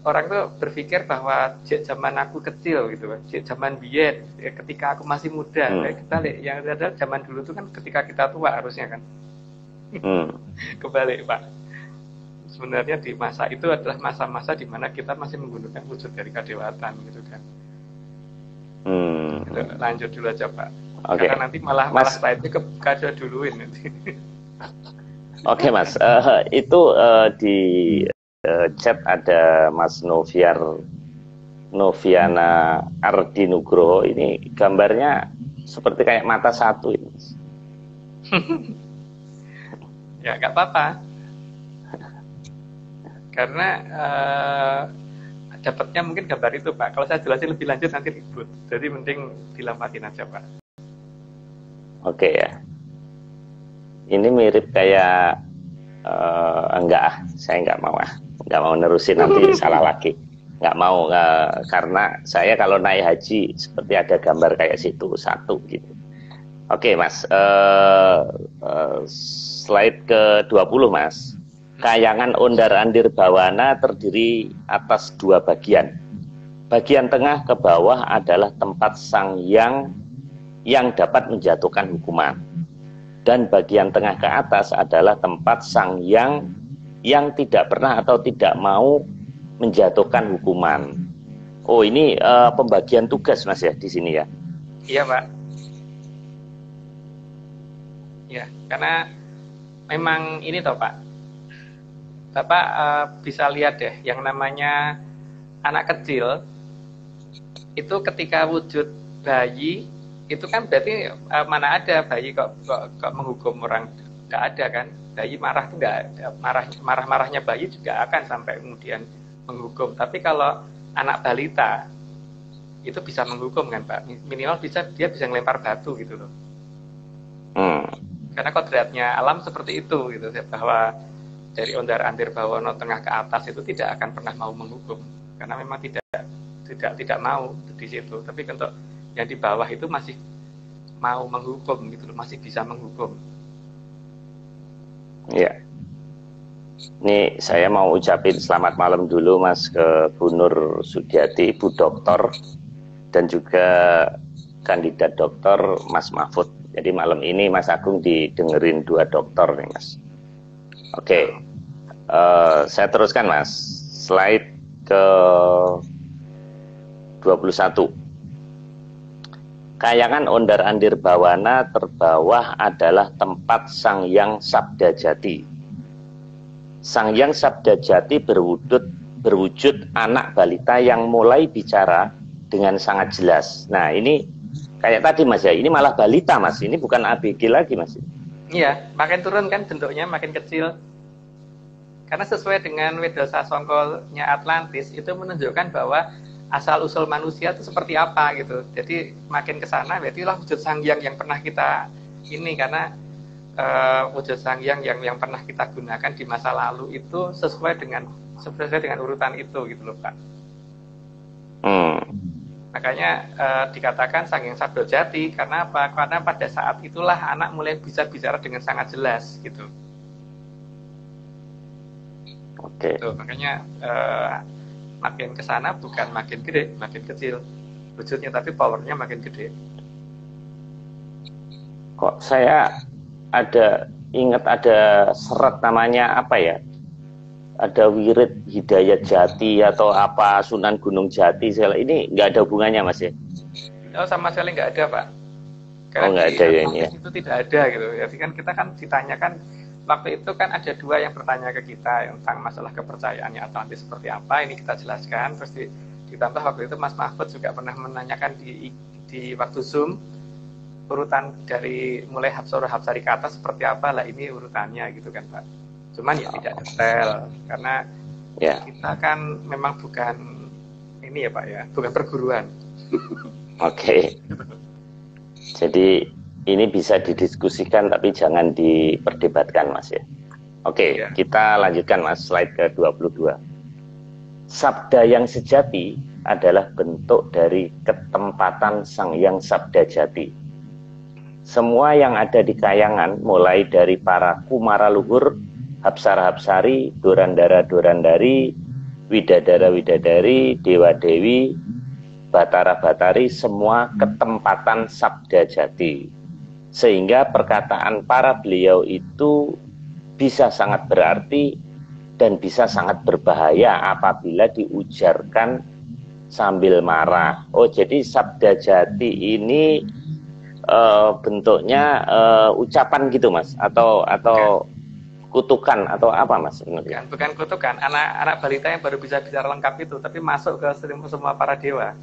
orang itu berpikir bahwa zaman aku kecil gitu, zaman biyen, ketika aku masih muda, kita yang ada zaman dulu itu kan ketika kita tua harusnya kan. Kebalik Pak. Sebenarnya di masa itu adalah masa-masa di mana kita masih menggunakan wujud dari kadewatan gitu kan. Lanjut dulu aja Pak. Okay. Karena nanti malah slide-nya ke kado duluin nanti. Oke Mas, itu di chat ada Mas Noviana Ardi Nugroho. Ini gambarnya seperti kayak mata satu ini. Ya nggak apa-apa, karena dapatnya mungkin gambar itu Pak. Kalau saya jelasin lebih lanjut nanti ribut, jadi mending dilampatin aja Pak. Oke ya, ini mirip kayak enggak, saya nggak mau nerusin nanti salah lagi, nggak mau, karena saya kalau naik haji seperti ada gambar kayak situ satu gitu. Oke Mas, slide ke-20 Mas. Kayangan ondar-andir bawana terdiri atas dua bagian. Bagian tengah ke bawah adalah tempat sang yang dapat menjatuhkan hukuman. Dan bagian tengah ke atas adalah tempat sang yang tidak pernah atau tidak mau menjatuhkan hukuman. Oh, ini pembagian tugas Mas ya di sini ya? Iya Pak. Ya, karena memang ini toh Pak. Bapak bisa lihat deh, yang namanya anak kecil itu ketika wujud bayi itu kan berarti mana ada bayi kok menghukum orang, nggak ada kan? Bayi marah tuh nggak ada, marahnya bayi juga akan sampai kemudian menghukum. Tapi kalau anak balita itu bisa menghukum kan Pak? Minimal dia bisa ngelempar batu gitu loh. Karena kodratnya alam seperti itu gitu, bahwa dari ondar-andir bawono tengah ke atas itu tidak akan pernah mau menghukum, karena memang tidak mau di situ. Tapi untuk yang di bawah itu masih mau menghukum gitu loh, masih bisa menghukum. Ya. Ini saya mau ucapin selamat malam dulu Mas ke Bu Nur Sudiati, Ibu Doktor, dan juga kandidat dokter Mas Mahfud. Jadi malam ini Mas Agung didengerin dua dokter nih Mas. Oke, saya teruskan Mas. Slide ke 21. Kayangan ondar-andir bawana terbawah adalah tempat Sang Yang Sabda Jati. Sang Yang Sabda Jati berwujud anak balita yang mulai bicara dengan sangat jelas. Nah ini kayak tadi Mas ya, ini malah balita Mas, ini bukan ABG lagi Mas. Iya, makin turun kan bentuknya, makin kecil. Karena sesuai dengan Wedasa Songkolnya Atlantis, itu menunjukkan bahwa asal-usul manusia itu seperti apa gitu. Jadi makin ke sana, berarti lah wujud Sang Yang yang pernah kita ini, karena wujud Sang Yang yang pernah kita gunakan di masa lalu itu sesuai dengan urutan itu gitu loh Pak. Makanya dikatakan Sang Yang Sabda Jati, karena apa? Karena pada saat itulah anak mulai bisa bicara dengan sangat jelas gitu. Oke. Tuh, makanya makin ke sana bukan makin gede, makin kecil wujudnya, tapi powernya makin gede. Kok saya ingat ada serat namanya apa ya? Ada Wirid Hidayat Jati atau apa Sunan Gunung Jati, ini nggak ada hubungannya Mas ya? Oh, sama sekali nggak ada Pak. Karena nggak ada ya ini ya? Itu tidak ada gitu. Jadi kan kita kan ditanyakan waktu itu kan ada dua yang bertanya ke kita tentang masalah kepercayaannya Atlantis seperti apa. Ini kita jelaskan. Terus ditambah waktu itu Mas Mahfud juga pernah menanyakan di waktu Zoom urutan dari mulai Hapsari ke atas seperti apa lah, ini urutannya gitu kan Pak. Cuman ya tidak detail karena kita kan memang bukan ini ya Pak ya, bukan perguruan. Oke. Jadi ini bisa didiskusikan tapi jangan diperdebatkan Mas ya. Oke, kita lanjutkan Mas, slide ke-22. Sabda yang sejati adalah bentuk dari ketempatan Sang Yang Sabda Jati. Semua yang ada di kayangan, mulai dari para kumara luhur, hapsara-hapsari, dorandara-dorandari, widadara-widadari, dewa-dewi, batara-batari, semua ketempatan Sabda Jati. Sehingga perkataan para beliau itu bisa sangat berarti dan bisa sangat berbahaya apabila diujarkan sambil marah. Oh, jadi Sabda Jati ini bentuknya ucapan gitu Mas, atau kutukan atau apa Mas sebenarnya? Bukan kutukan, anak balita yang baru bisa bicara lengkap itu, tapi masuk ke semua para dewa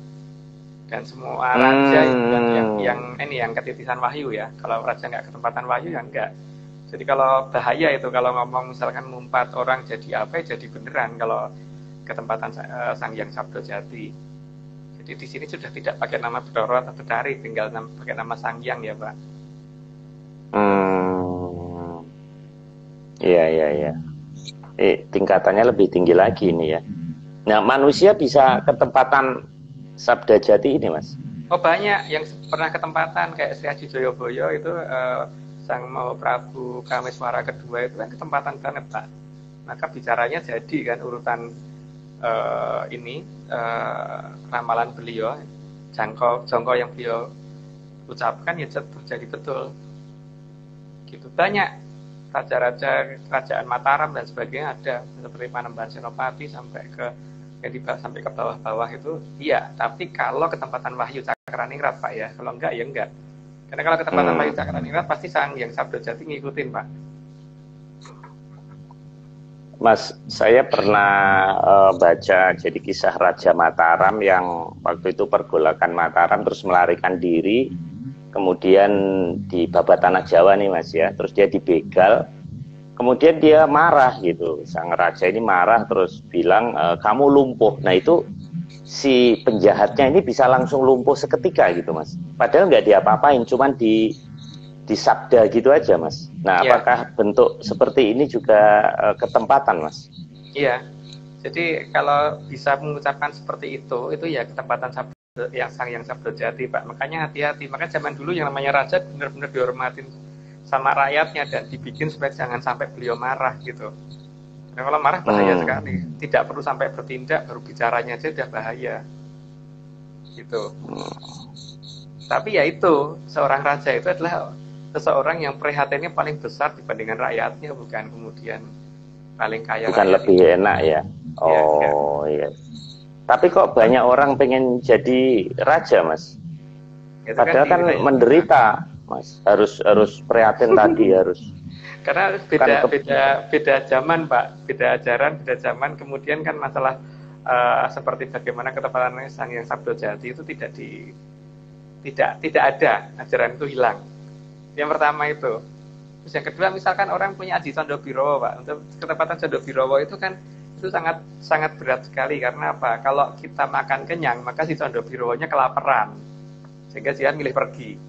dan semua raja yang ketitisan wahyu ya. Kalau raja nggak ketempatan wahyu ya enggak. Jadi kalau bahaya itu kalau ngomong misalkan ngumpat orang jadi apa jadi beneran kalau ketempatan Sang Hyang Sabdojati. Jadi di sini sudah tidak pakai nama Bathara atau Betari, tinggal pakai nama Sang Hyang ya Pak. Iya. Tingkatannya lebih tinggi lagi ini ya. Nah, manusia bisa ketempatan Sabdajati ini, Mas? Oh, banyak yang pernah ketempatan kayak Sri Aji Joyoboyo itu Sang Mahaprabu Kameswara kedua itu kan ketempatan banget, Pak. Maka bicaranya jadi kan urutan ramalan beliau, jangkau yang beliau ucapkan ya terjadi betul. Gitu banyak raja-raja kerajaan Mataram dan sebagainya ada seperti Panembahan Senopati sampai ke bawah-bawah itu iya, tapi kalau ketempatan Wahyu Cakraningrat Pak ya, kalau enggak ya enggak. Karena kalau ketempatan Wahyu Cakraningrat pasti Sang Hyang Sabdojati ngikutin Pak. Mas, saya pernah baca jadi kisah Raja Mataram yang waktu itu pergolakan Mataram terus melarikan diri, kemudian di babat tanah Jawa nih Mas ya, terus dia dibegal, kemudian dia marah gitu, sang raja ini marah terus bilang kamu lumpuh. Nah itu si penjahatnya ini bisa langsung lumpuh seketika gitu Mas, padahal nggak diapa-apain, cuman disabda gitu aja Mas. Nah apakah bentuk seperti ini juga ketempatan Mas? Iya, jadi kalau bisa mengucapkan seperti itu ya ketempatan sabda yang Sang Hyang Sabdojati Pak. Makanya hati-hati. Makanya zaman dulu yang namanya raja benar-benar dihormatin sama rakyatnya dan dibikin supaya jangan sampai beliau marah gitu. Karena kalau marah bahaya sekali. Tidak perlu sampai bertindak, baru bicaranya aja udah bahaya. Gitu. Tapi ya itu, seorang raja itu adalah seseorang yang prihatinnya paling besar dibandingkan rakyatnya, bukan kemudian paling kaya. Bukan lebih itu enak ya. Oh iya. Tapi kok banyak orang pengen jadi raja, Mas? Itu padahal kan menderita, Mas. Harus prihatin tadi harus. Karena beda zaman, Pak. Beda ajaran, beda zaman. Kemudian kan masalah seperti bagaimana ketepatan Sang Hyang Sabdojati itu tidak ada, ajaran itu hilang. Yang pertama itu. Terus yang kedua, misalkan orang punya Aji Condobirowo, Pak. Untuk ketepatan Condobirowo itu kan itu sangat berat sekali. Karena apa? Kalau kita makan kenyang, maka si Condobirowonya kelaparan, sehingga dia milih pergi.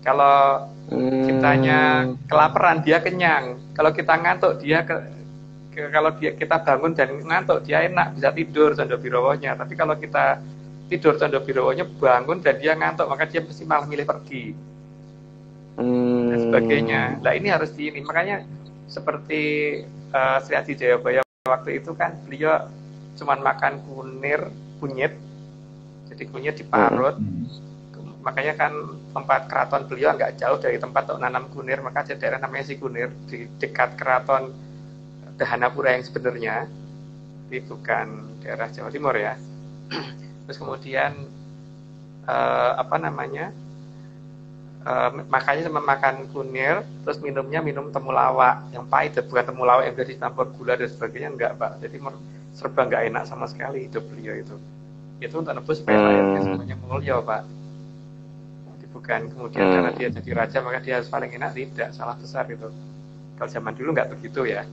Kalau kitanya kelaparan, dia kenyang. Kalau kita ngantuk, kita bangun dan ngantuk, dia enak bisa tidur Condobirowonya. Tapi kalau kita tidur Condobirowonya bangun dan dia ngantuk, maka dia mesti malah milih pergi dan sebagainya. Nah ini harus makanya seperti Sri Aji Jayabaya waktu itu kan beliau cuma makan kunyit, jadi kunyit diparut. Makanya kan tempat keraton beliau nggak jauh dari tempat untuk nanam kunir, maka ada daerah namanya Sikunir di dekat keraton Dahanapura yang sebenarnya, itu bukan daerah Jawa Timur ya. Terus kemudian makanya sama makan kunir, terus minum temulawak yang pahit, bukan temulawak yang sudah dicampur gula dan sebagainya, enggak Pak. Jadi serba nggak enak sama sekali hidup beliau itu untuk nebus supaya rakyatnya semuanya mulia Pak. Jadi bukan kemudian karena dia jadi raja maka dia harus paling enak, tidak, salah besar itu. Kalau zaman dulu nggak begitu ya.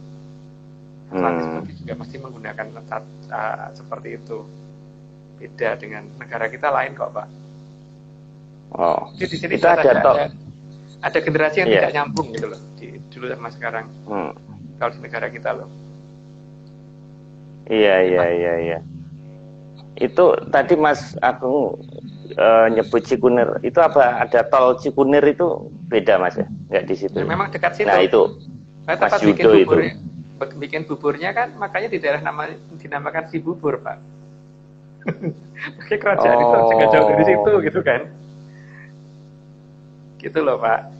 Atlantis juga masih menggunakan seperti itu. Beda dengan negara kita lain kok Pak. Oh, jadi di sini ada generasi yang tidak nyambung gitu loh, dulu sama sekarang. Kalau di negara kita loh. Iya. Itu tadi Mas Agung nyebut Cikunir. Itu apa? Ada tol Cikunir itu beda Mas ya? Nggak di situ. Ya, memang dekat situ. Nah itu. Mas Yudo itu. Bikin buburnya kan, makanya di daerah dinamakan Si Bubur Pak. Pakai kerajaan itu juga jauh dari situ gitu kan. Gitu loh Pak.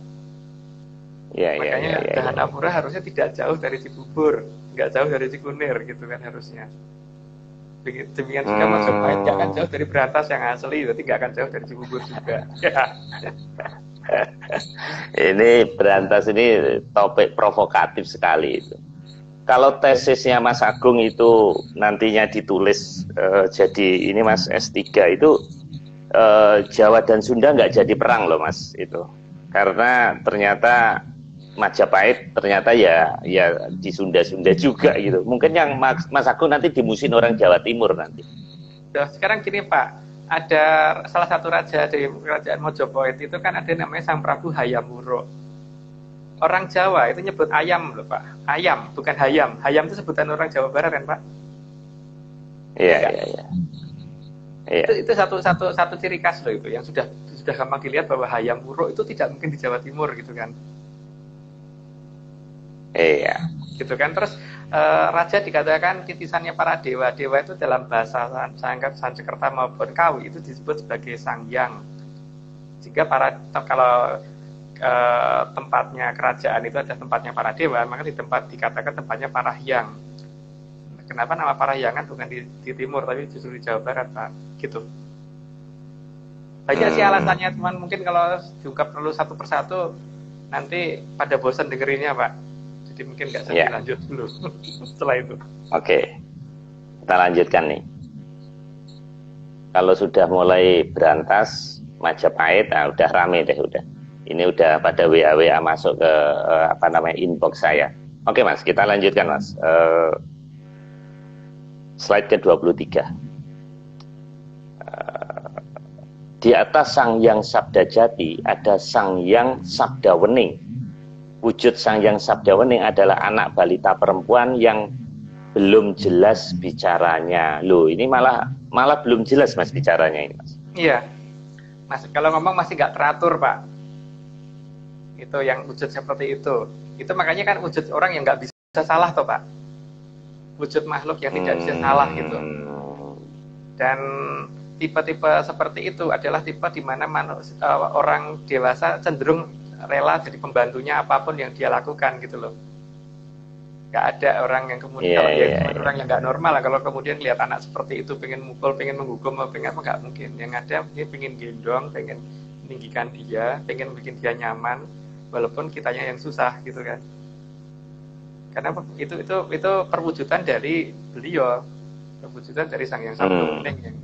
Makanya Dahanapura harusnya tidak jauh dari Cibubur, nggak jauh dari Cikunir gitu kan harusnya. Demikian juga Majapahit nggak akan jauh dari Berantas yang asli, berarti nggak akan jauh dari Cibubur juga. Ini Berantas ini topik provokatif sekali itu. kalau tesisnya Mas Agung itu nantinya ditulis jadi ini Mas S3 itu Jawa dan Sunda nggak jadi perang loh Mas itu, karena ternyata Majapahit ternyata ya di Sunda juga gitu. Mungkin yang Mas Agung nanti dimusin orang Jawa Timur nanti. Nah, sekarang gini Pak, ada salah satu raja dari kerajaan Mojopahit itu kan ada namanya Sang Prabu Hayam Wuruk. Orang Jawa itu nyebut ayam loh Pak, ayam bukan hayam. Hayam itu sebutan orang Jawa Barat kan Pak? Iya. Itu satu ciri khas loh itu yang sudah gampang dilihat bahwa Hayam Wuruk itu tidak mungkin di Jawa Timur gitu kan. Iya. Gitu kan. Terus raja dikatakan titisannya para dewa. Dewa itu dalam bahasa Sanskerta maupun Kawi itu disebut sebagai Sang Hyang. Jika kalau tempatnya kerajaan itu ada tempatnya para dewa, maka dikatakan tempatnya para hyang. Kenapa nama Parahyangan bukan di timur tapi justru di Jawa Barat Pak? Gitu. Banyak sih alasannya, cuman mungkin kalau diungkap perlu satu persatu nanti pada bosan dengerinnya Pak. Jadi mungkin nggak usah lanjut dulu setelah itu. Oke, kita lanjutkan nih. Kalau sudah mulai berantas Majapahit, udah rame deh udah. Ini udah pada WA masuk ke inbox saya. Oke Mas, kita lanjutkan Mas. Slide ke-23. Di atas Sang Hyang Sabda Jati ada Sang Hyang Sabda Wening. Wujud Sang Hyang Sabda Wening adalah anak balita perempuan yang belum jelas bicaranya. Loh, ini malah belum jelas Mas bicaranya ini Mas. Iya. Mas, kalau ngomong masih nggak teratur Pak. Itu yang wujud seperti itu. Itu makanya kan wujud orang yang nggak bisa salah toh Pak. Wujud makhluk yang tidak bisa salah gitu. Dan tipe-tipe seperti itu adalah tipe di mana orang dewasa cenderung rela jadi pembantunya apapun yang dia lakukan gitu loh. Gak ada orang yang kemudian orang yang nggak normal lah kalau kemudian lihat anak seperti itu pengen mukul, pengen menghukum, pengen apa nggak mungkin. Yang ada dia pengen gendong, pengen meninggikan dia, pengen bikin dia nyaman, walaupun kitanya yang susah gitu kan. Karena itu perwujudan dari beliau, perwujudan dari Sang Hyang Sabda Wening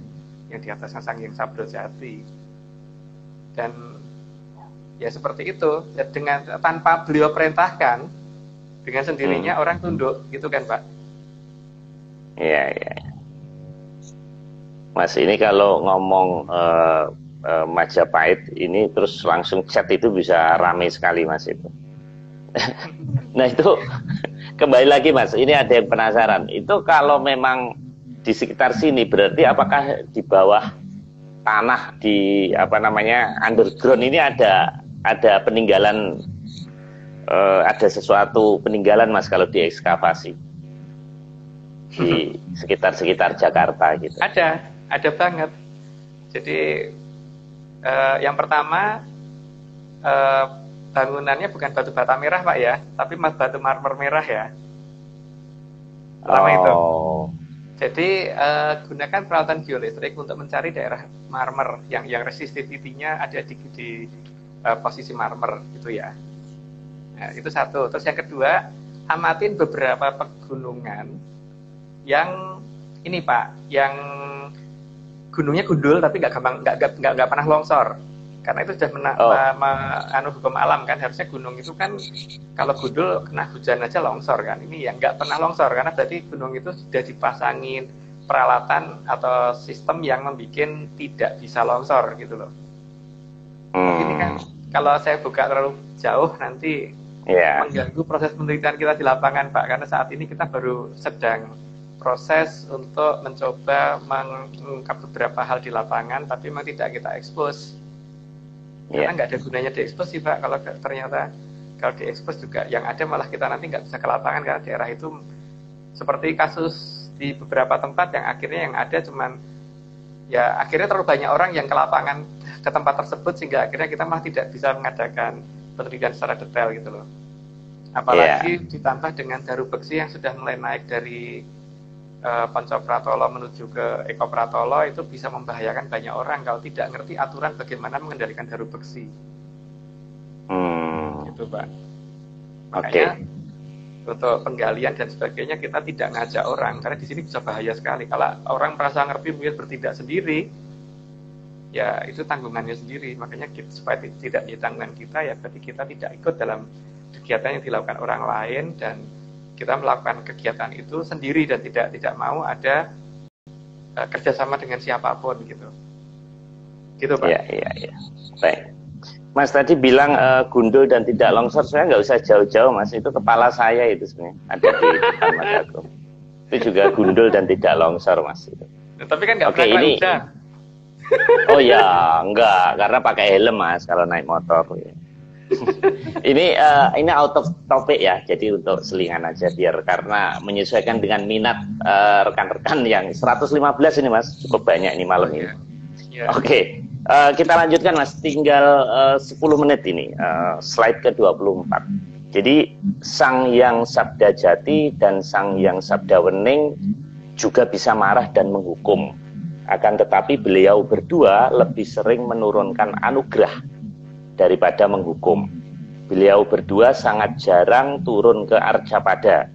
yang di atasnya Sang Hyang Sabda Jati. Dan ya seperti itu, ya, dengan tanpa beliau perintahkan, dengan sendirinya orang tunduk, gitu kan Pak? Iya. Mas, ini kalau ngomong Majapahit ini terus langsung chat itu bisa ramai sekali Mas itu. Nah itu kembali lagi Mas, ini ada yang penasaran. Itu kalau memang di sekitar sini berarti apakah di bawah tanah di underground ini ada peninggalan, ada sesuatu peninggalan Mas kalau diekskavasi di sekitar Jakarta gitu? Ada banget. Jadi yang pertama bangunannya bukan batu bata merah Pak ya, tapi batu marmer merah ya. Pertama itu. Jadi gunakan peralatan geolistrik untuk mencari daerah marmer yang resistivity-nya ada di posisi marmer gitu ya. Nah, itu satu. Terus yang kedua, amatin beberapa pegunungan yang ini Pak, yang gunungnya gundul tapi nggak pernah longsor. Karena itu sudah hukum alam kan, harusnya gunung itu kan kalau gundul kena hujan aja longsor kan. Ini yang nggak pernah longsor karena berarti gunung itu sudah dipasangin peralatan atau sistem yang membuat tidak bisa longsor gitu loh. Ini kan kalau saya buka terlalu jauh nanti mengganggu proses penelitian kita di lapangan Pak, karena saat ini kita baru sedang proses untuk mencoba mengungkap beberapa hal di lapangan, tapi memang tidak kita expose. Karena nggak ada gunanya diekspos sih Pak, kalau ternyata kalau diekspos juga yang ada malah kita nanti nggak bisa ke lapangan karena daerah itu seperti kasus di beberapa tempat yang akhirnya yang ada cuman ya akhirnya terlalu banyak orang yang ke lapangan ke tempat tersebut sehingga akhirnya kita malah tidak bisa mengadakan penelitian secara detail gitu loh. Apalagi ditambah dengan Daru Beksi yang sudah mulai naik dari Panco Pratolo menuju ke Eko Pratolo, itu bisa membahayakan banyak orang kalau tidak ngerti aturan bagaimana mengendalikan Daru Beksi. Gitu Pak. Makanya untuk penggalian dan sebagainya kita tidak ngajak orang, karena di sini bisa bahaya sekali. Kalau orang merasa ngerti mungkin bertindak sendiri, ya itu tanggungannya sendiri. Makanya kita, supaya tidak jadi tanggungan kita, ya berarti kita tidak ikut dalam kegiatan yang dilakukan orang lain, dan kita melakukan kegiatan itu sendiri dan tidak mau ada kerjasama dengan siapapun gitu. Gitu Pak. Iya. Baik. Mas tadi bilang gundul dan tidak longsor, saya nggak usah jauh-jauh Mas, itu kepala saya itu sebenarnya ada di depan mataku. Itu juga gundul dan tidak longsor Mas. Itu. Nah, tapi kan nggak pernah ini... hujan. Oh ya, enggak, karena pakai helm Mas kalau naik motor. ini out of topic ya, jadi untuk selingan aja biar karena menyesuaikan dengan minat rekan-rekan yang 115 ini Mas, cukup banyak ini malam ini. Oke. Kita lanjutkan Mas, tinggal 10 menit ini, slide ke-24. Jadi Sang Hyang Sabda Jati dan Sang Hyang Sabda Wening juga bisa marah dan menghukum. Akan tetapi beliau berdua lebih sering menurunkan anugerah daripada menghukum. Beliau berdua sangat jarang turun ke Arcapada,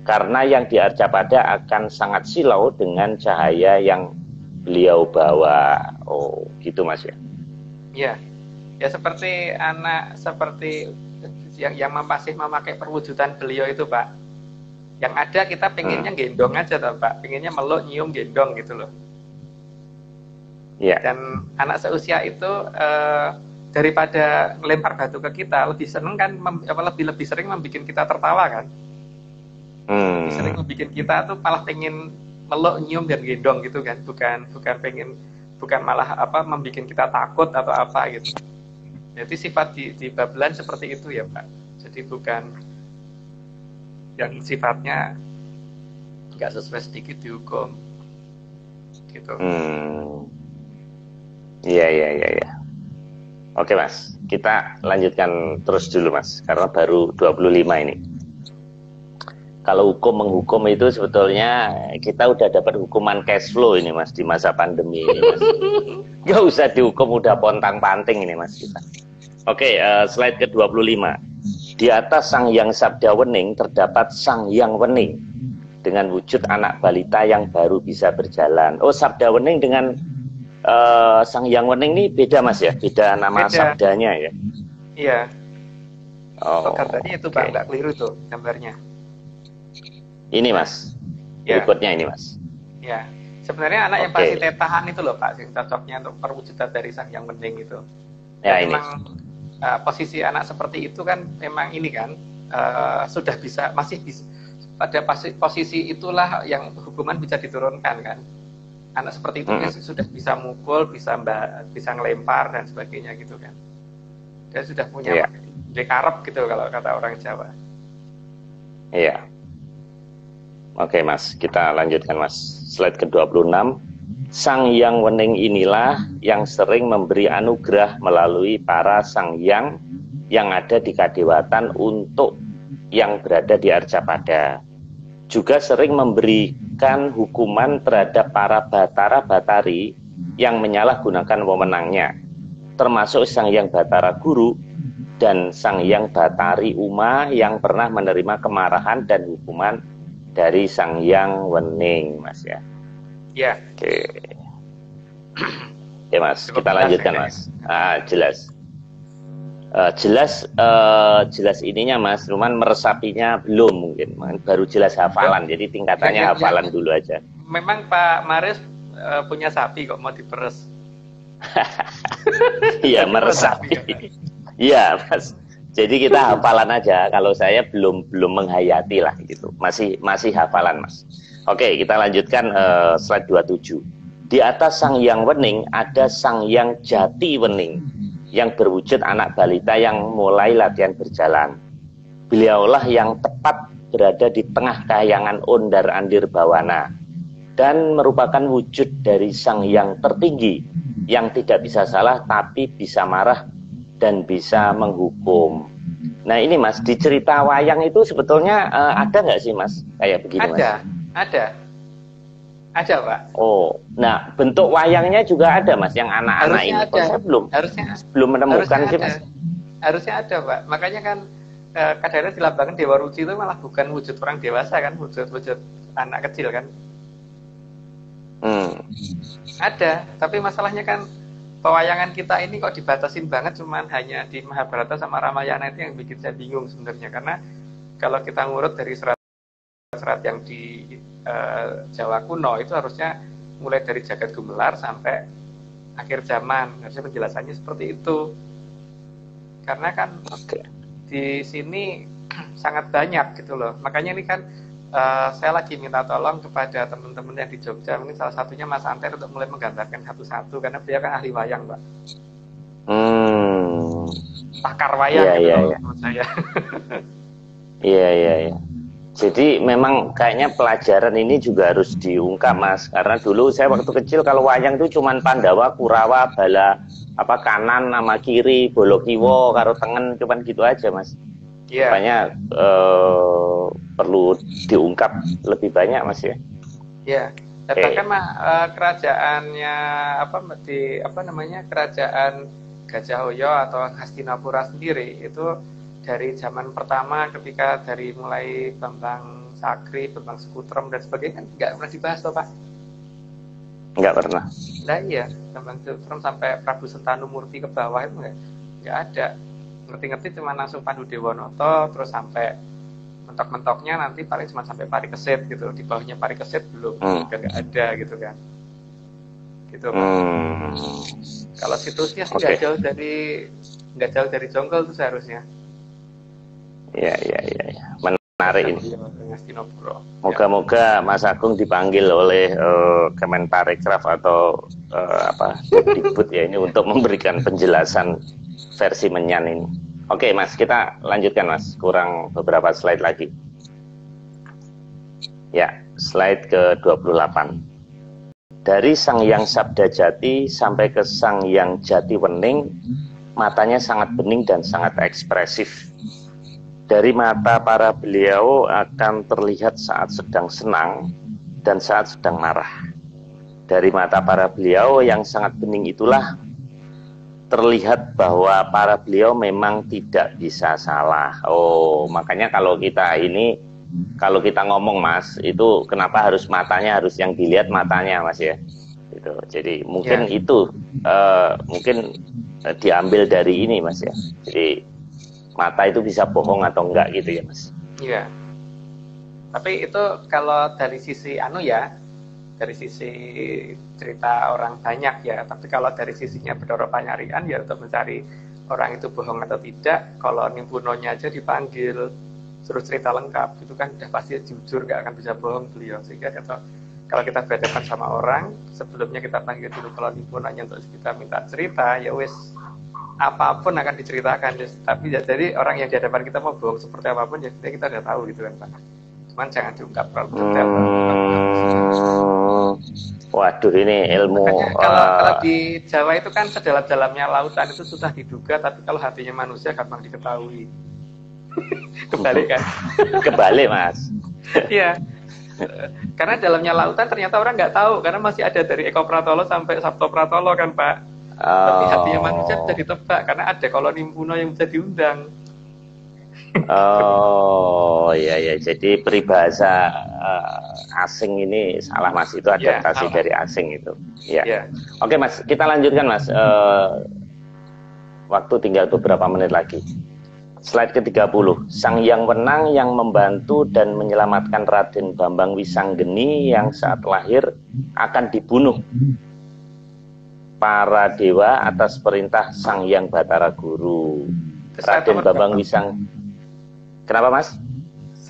karena yang di Arcapada akan sangat silau dengan cahaya yang beliau bawa. Oh, gitu Mas ya. Iya. Ya seperti yang masih memakai perwujudan beliau itu, Pak. Yang ada kita pengennya gendong aja toh, Pak. Pengennya meluk, nyium, gendong gitu loh. Iya. Dan anak seusia itu daripada lempar batu ke kita, lebih seneng kan lebih sering membuat kita tertawa kan. Lebih sering membuat kita tuh malah pengen meluk, nyium dan gendong gitu kan, bukan malah membuat kita takut atau apa gitu. Jadi sifat di Babelan seperti itu ya Pak. Jadi bukan yang sifatnya nggak sesuai sedikit dihukum gitu. Iya. Oke Mas, kita lanjutkan terus dulu Mas, karena baru 25 ini. Kalau hukum menghukum itu sebetulnya kita udah dapat hukuman cash flow ini Mas di masa pandemi ini Mas. Gak usah dihukum, udah pontang-panting ini Mas kita. Oke, slide ke-25. Di atas Sang Hyang Sabda Wening terdapat Sang Hyang Wening dengan wujud anak balita yang baru bisa berjalan. Oh, Sabda Wening dengan Sang Hyang Wening ini beda Mas ya? Beda nama sabdanya ya? Iya. Oh, gambarnya itu Pak, nggak keliru tuh gambarnya. Ini Mas, berikutnya ini Mas. Ya, sebenarnya anak yang pasti tetahan itu loh Pak, yang cocoknya untuk perwujudan dari Sang Hyang Wening itu. Ya, memang posisi anak seperti itu kan memang ini kan sudah bisa, masih bisa pada posisi itulah yang hukuman bisa diturunkan kan. Anak seperti itu sudah bisa mukul, bisa ngelempar dan sebagainya gitu kan. Dia sudah punya dekarep gitu kalau kata orang Jawa. Iya. Oke Mas, kita lanjutkan Mas. Slide ke-26. Sang Hyang Wening inilah yang sering memberi anugerah melalui para Sang Hyang yang ada di Kadewatan untuk yang berada di Arcapada. Juga sering memberikan hukuman terhadap para Batara-Batari yang menyalahgunakan wewenangnya, termasuk Sang Hyang Batara Guru dan Sang Hyang Batari Uma yang pernah menerima kemarahan dan hukuman dari Sang Hyang Wening, Mas ya. Ya. Oke. Oke Mas, cukup kita lanjutkan Mas. Jelas. Jelas ininya Mas, cuman meresapinya belum mungkin, baru jelas hafalan, jadi tingkatannya hafalan dulu aja. Memang Pak Maris punya sapi kok mau diperes. Iya meresapi. Iya Mas. Jadi kita hafalan aja. Kalau saya belum menghayati lah gitu. Masih hafalan Mas. Oke, kita lanjutkan slide 27. Di atas Sang Hyang Wening ada Sang Hyang Jati Wening yang berwujud anak balita yang mulai latihan berjalan. Beliaulah yang tepat berada di tengah kahyangan ondar-andir bawana dan merupakan wujud dari Sang Hyang tertinggi yang tidak bisa salah tapi bisa marah dan bisa menghukum. Nah ini Mas, di cerita wayang itu sebetulnya ada nggak sih Mas kayak begini Mas? Ada Pak. Oh, nah bentuk wayangnya juga ada Mas yang anak-anak ini. Ada. Saya belum menemukan sih Mas. Harusnya ada Pak. Makanya kan kadang-kadang di lambangkan Dewa Ruci itu malah bukan wujud orang dewasa kan, wujud anak kecil kan. Ada, tapi masalahnya kan pewayangan kita ini kok dibatasin banget, cuman hanya di Mahabharata sama Ramayana itu yang bikin saya bingung sebenarnya. Karena kalau kita ngurut dari serat yang di Jawa kuno itu harusnya mulai dari Jagat Gumelar sampai akhir zaman, harusnya penjelasannya seperti itu. Karena kan di sini sangat banyak gitu loh. Makanya ini kan saya lagi minta tolong kepada teman-teman yang di Jogja, ini salah satunya Mas Anter untuk mulai menggambarkan satu-satu, karena beliau kan ahli wayang, Pak. Pakar wayang menurut saya. Iya. Jadi memang kayaknya pelajaran ini juga harus diungkap, Mas. Karena dulu saya waktu kecil kalau wayang itu cuman Pandawa, Kurawa, Bala, kanan sama kiri, Bolokiwo, karo tengen, cuman gitu aja, Mas. Makanya perlu diungkap lebih banyak, Mas ya. Iya. Bahkan kerajaannya kerajaan Gajahhoyo atau Hastinapura sendiri itu dari zaman pertama ketika dari mulai Bambang Sakri, Bambang Sukutrem dan sebagainya kan nggak pernah dibahas toh, Pak? Nggak pernah. Nah iya, Bambang Sukutrem sampai Prabu Sentanumurti ke bawah itu nggak ada. Ngerti-ngerti cuma langsung Pandu Dewonoto, terus sampai mentok-mentoknya nanti paling cuma sampai Parikesit gitu, di bawahnya Parikesit belum nggak ada gitu kan. Gitu Pak. Kalau situsnya sih nggak jauh dari Jonggol tuh seharusnya. Iya. Menarik ini. Moga-moga Mas Agung dipanggil oleh Kemenparekraf atau Dikbud ya ini untuk memberikan penjelasan versi Menyan ini. Oke, Mas, kita lanjutkan, Mas. Kurang beberapa slide lagi. Ya, slide ke-28. Dari Sang Hyang Sabda Jati sampai ke Sang Hyang Jati Wening, matanya sangat bening dan sangat ekspresif. Dari mata para beliau akan terlihat saat sedang senang dan saat sedang marah. Dari mata para beliau yang sangat bening itulah terlihat bahwa para beliau memang tidak bisa salah. Makanya kalau kita ngomong, Mas, itu kenapa harus matanya, harus yang dilihat matanya, Mas ya. Gitu. Jadi mungkin itu mungkin diambil dari ini, Mas ya. Jadi mata itu bisa bohong atau enggak gitu ya, Mas. Iya. Tapi itu kalau dari sisi dari sisi cerita orang banyak ya. Tapi kalau dari sisinya Bathara Panyarian ya untuk mencari orang itu bohong atau tidak, kalau Nimpunonya aja dipanggil suruh cerita lengkap, itu kan udah pasti jujur, nggak akan bisa bohong beliau. Sehingga kalau kita berhadapan sama orang, sebelumnya kita panggil dulu kalau Nimpunonya untuk kita minta cerita, ya wes apapun akan diceritakan. Tapi jadi orang yang di hadapan kita mau bohong seperti apapun, ya kita udah tahu gitu kan, Pak. Cuman jangan diungkap terlalu detail. Waduh, ini ilmu. Kalau di Jawa itu kan sedalam-dalamnya lautan itu susah diduga, tapi kalau hatinya manusia gampang diketahui. Kebalik kan? Kebalik, Mas. Iya. Karena dalamnya lautan ternyata orang nggak tahu, karena masih ada dari Eko Pratolo sampai Sabto Pratolo kan, Pak. Tapi hatinya manusia bisa ditebak karena ada koloni Nimpuno yang bisa diundang. Iya. Jadi peribahasa asing ini salah, Mas. Itu adaptasi dari asing itu. Ya. Oke, Mas, kita lanjutkan, Mas. Waktu tinggal beberapa menit lagi. Slide ke-30. Sang Hyang Wenang yang membantu dan menyelamatkan Raden Bambang Wisanggeni yang saat lahir akan dibunuh para dewa atas perintah Sang Hyang Batara Guru. Raden Bambang Kenapa, Mas?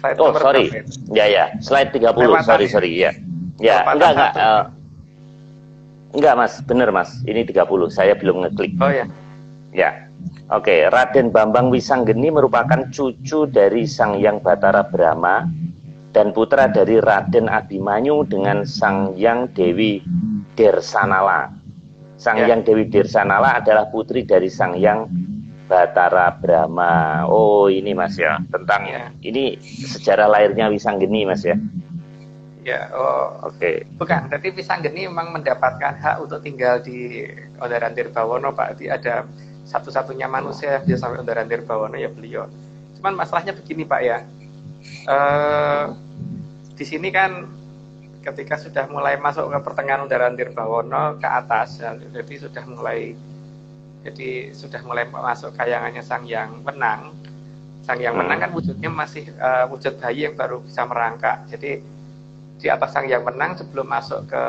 Sorry. Ya. Slide 30. Sorry. Ya. Ya, enggak. Enggak, Mas. Bener, Mas. Ini 30. Saya belum ngeklik. Oh ya. Ya. Oke, Raden Bambang Wisanggeni merupakan cucu dari Sang Hyang Batara Brahma dan putra dari Raden Abimanyu dengan Sang Hyang Dewi Dersanala. Sang Hyang Dewi Dersanala adalah putri dari Sang Hyang Batara Brahma. Ini, Mas ya, tentang ini sejarah lahirnya Wisanggeni, Mas ya. Ya, oke. Bukan, berarti Wisanggeni memang mendapatkan hak untuk tinggal di Ondaran Tirbawono, Pak. Jadi ada satu-satunya manusia yang bisa sampai Ondaran Tirbawono ya beliau. Cuman masalahnya begini Pak ya, di sini kan ketika sudah mulai masuk ke pertengahan Undaran Tirbawana ke atas, ya, jadi sudah mulai masuk kayangannya Sang Hyang Wenang. Sang Hyang Wenang kan wujudnya masih wujud bayi yang baru bisa merangkak. Jadi di atas Sang Hyang Wenang sebelum masuk ke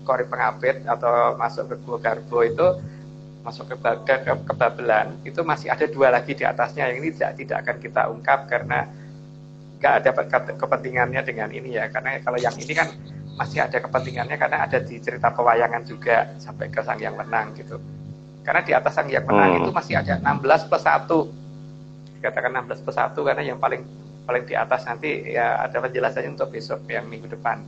Kori Pengapit atau masuk ke Gua Garbo itu, masuk ke Babelan, itu masih ada 2 lagi di atasnya. Yang ini tidak akan kita ungkap karena nggak ada kepentingannya dengan ini ya. Karena kalau yang ini kan masih ada kepentingannya karena ada di cerita pewayangan juga sampai ke Sang Hyang Wenang gitu. Karena di atas Sang Hyang Wenang itu masih ada 16 plus 1. Dikatakan 16 plus 1 karena yang paling di atas nanti ya ada penjelasannya untuk besok yang minggu depan.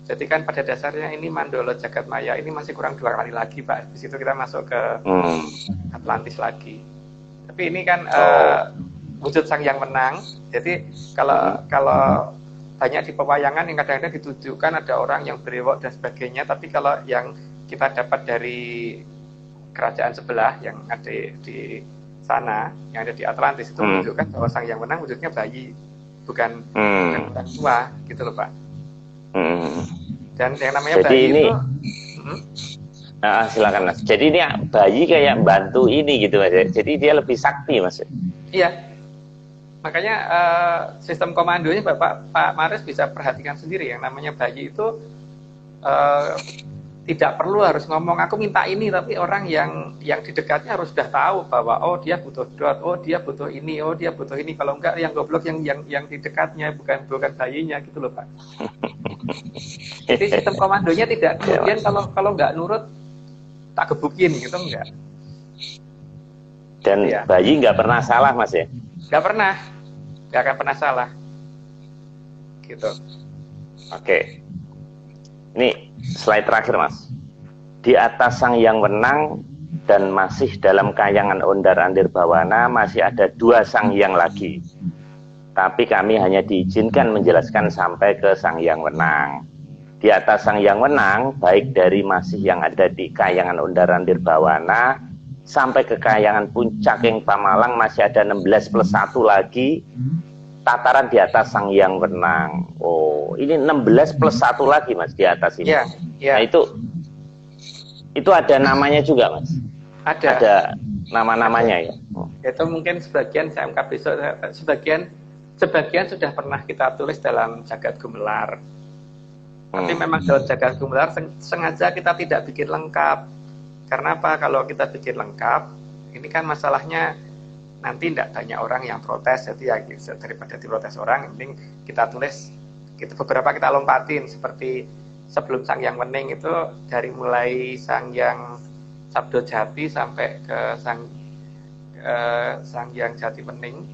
Jadi kan pada dasarnya ini Mandala Jagadmaya ini masih kurang 2 kali lagi Pak. Di situ kita masuk ke Atlantis lagi. Tapi ini kan wujud Sang Hyang Wenang. Jadi kalau banyak di pewayangan yang kadang-kadang ditujukan ada orang yang berewok dan sebagainya. Tapi kalau yang kita dapat dari kerajaan sebelah yang ada di sana, yang ada di Atlantis itu menunjukkan bahwa Sang Hyang Wenang wujudnya bayi, bukan orang tua, gitu loh Pak. Dan yang namanya jadi bayi ini, itu silakan Mas. Jadi ini bayi kayak bantu ini gitu Mas. Jadi dia lebih sakti Mas. Iya. Makanya sistem komandonya Pak Maris bisa perhatikan sendiri, yang namanya bayi itu tidak perlu harus ngomong aku minta ini, tapi orang yang di dekatnya harus sudah tahu bahwa oh dia butuh dot, oh dia butuh ini, oh dia butuh ini. Kalau enggak yang goblok yang di dekatnya, bukan bayinya gitu loh Pak. Jadi sistem komandonya tidak kemudian kalau nggak nurut tak gebukin gitu, enggak. Dan ya, bayi nggak pernah salah Mas ya? Nggak akan pernah salah gitu. Oke. Ini slide terakhir Mas. Di atas Sang Hyang Wenang dan masih dalam kayangan Ondar Andirbawana masih ada 2 Sang Hyang lagi. Tapi kami hanya diizinkan menjelaskan sampai ke Sang Hyang Wenang. Di atas Sang Hyang Wenang, baik dari masih yang ada di kayangan Ondar Andirbawana sampai ke kayangan Puncak yang Pamalang masih ada 16 plus 1 lagi tataran di atas Sang Hyang Wenang. Oh, ini 16 plus 1 lagi Mas di atas ini. Yeah. Nah itu ada namanya juga Mas. Ada nama-namanya ya. Itu mungkin sebagian saya ungkap besok, sebagian sudah pernah kita tulis dalam Jagat Gumelar. Tapi memang dalam Jagat Gumelar sengaja kita tidak bikin lengkap. Karena apa? Kalau kita bikin lengkap, ini kan masalahnya nanti tidak banyak orang yang protes. Jadi ya daripada diprotes orang, mending kita tulis, beberapa kita lompatin. Seperti sebelum Sang Hyang Wening itu dari mulai Sang Hyang Sabdo Jati sampai ke Sang Hyang Jati Wening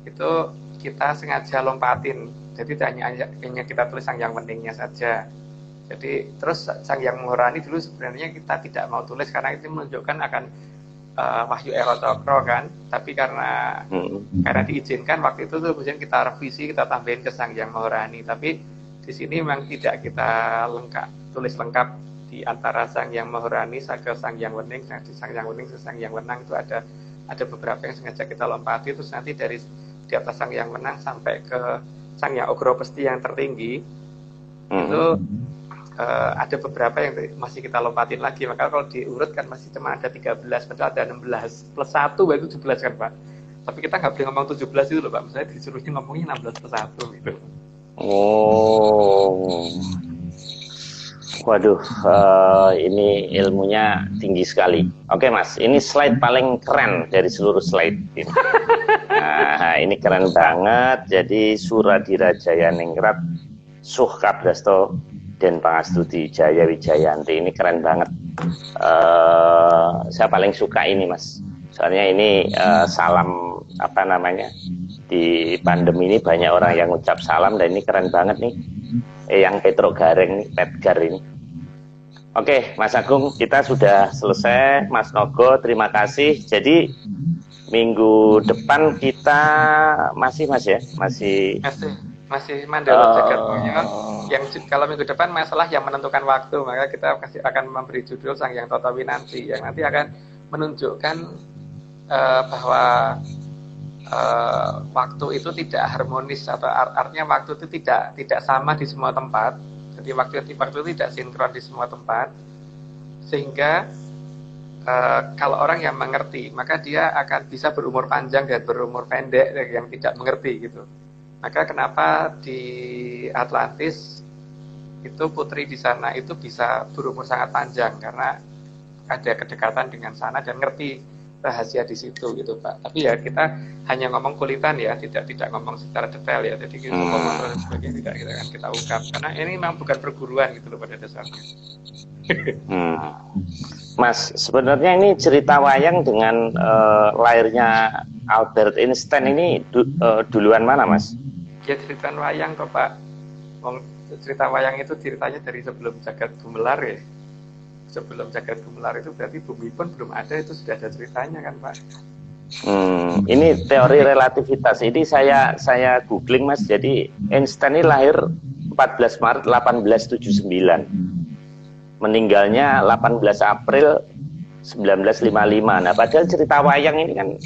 itu kita sengaja lompatin. Jadi hanya kita tulis Sang Hyang Weningnya saja. Jadi terus Sang Hyang Maharani dulu sebenarnya kita tidak mau tulis karena itu menunjukkan akan Wahyu Ero Cokro kan. Tapi karena diizinkan waktu itu kemudian kita revisi, kita tambahin ke Sang Hyang Maharani. Tapi di sini memang tidak kita tulis lengkap di antara Sang Hyang Maharani ke Sang Hyang Wening. Nah, di Sang Hyang Wening ke Sang Hyang Wenang itu ada beberapa yang sengaja kita lompati. Terus nanti dari di atas Sang Hyang Wenang sampai ke Sang Hyang Ogro Pesti yang tertinggi itu ada beberapa yang masih kita lompatin lagi. Maka kalau diurut kan masih cuma ada 13, padahal ada 16 plus 1 itu 17 kan Pak. Tapi kita nggak boleh ngomong 17 itu loh Pak. Misalnya disuruhnya ngomongnya 16 plus 1 gitu. Oh, waduh, ini ilmunya tinggi sekali. Oke Mas, ini slide paling keren dari seluruh slide. Nah, ini keren banget. Jadi Suradiraja Ningrat Suh Kabrasto dan Pangastuti Jaya Wijayanti, ini keren banget. Saya paling suka ini Mas. Soalnya ini salam apa namanya, di pandemi ini banyak orang yang ngucap salam dan ini keren banget nih. Yang Petro Gareng nih, Petgar ini. Oke Mas Agung, kita sudah selesai. Mas Nogo, terima kasih. Jadi minggu depan kita masih Mandala Jagadmaya. Yang kalau minggu depan masalah yang menentukan waktu, maka kita akan memberi judul Sang Hyang Tata Winanti yang nanti akan menunjukkan bahwa waktu itu tidak harmonis, atau artinya waktu itu tidak sama di semua tempat. Jadi waktu itu tidak sinkron di semua tempat, sehingga kalau orang yang mengerti, maka dia akan bisa berumur panjang dan berumur pendek yang tidak mengerti gitu. Maka kenapa di Atlantis itu putri di sana itu bisa berumur sangat panjang, karena ada kedekatan dengan sana dan ngerti rahasia di situ gitu Pak. Tapi ya kita hanya ngomong kulitan ya, tidak ngomong secara detail ya. Jadi kita ngomong dan sebagainya tidak kita akan kita ungkap, karena ini memang bukan perguruan gitu loh pada dasarnya. Mas, sebenarnya ini cerita wayang dengan lahirnya Albert Einstein ini duluan mana Mas? Ya cerita wayang kok Pak. Cerita wayang itu ceritanya dari sebelum jagat gumelar ya. Sebelum jagat gumelar itu berarti bumi pun belum ada, itu sudah ada ceritanya kan Pak. Ini teori relativitas. Ini saya googling Mas. Jadi Einstein ini lahir 14 Maret 1879. Meninggalnya 18 April 1955. Nah, padahal cerita wayang ini kan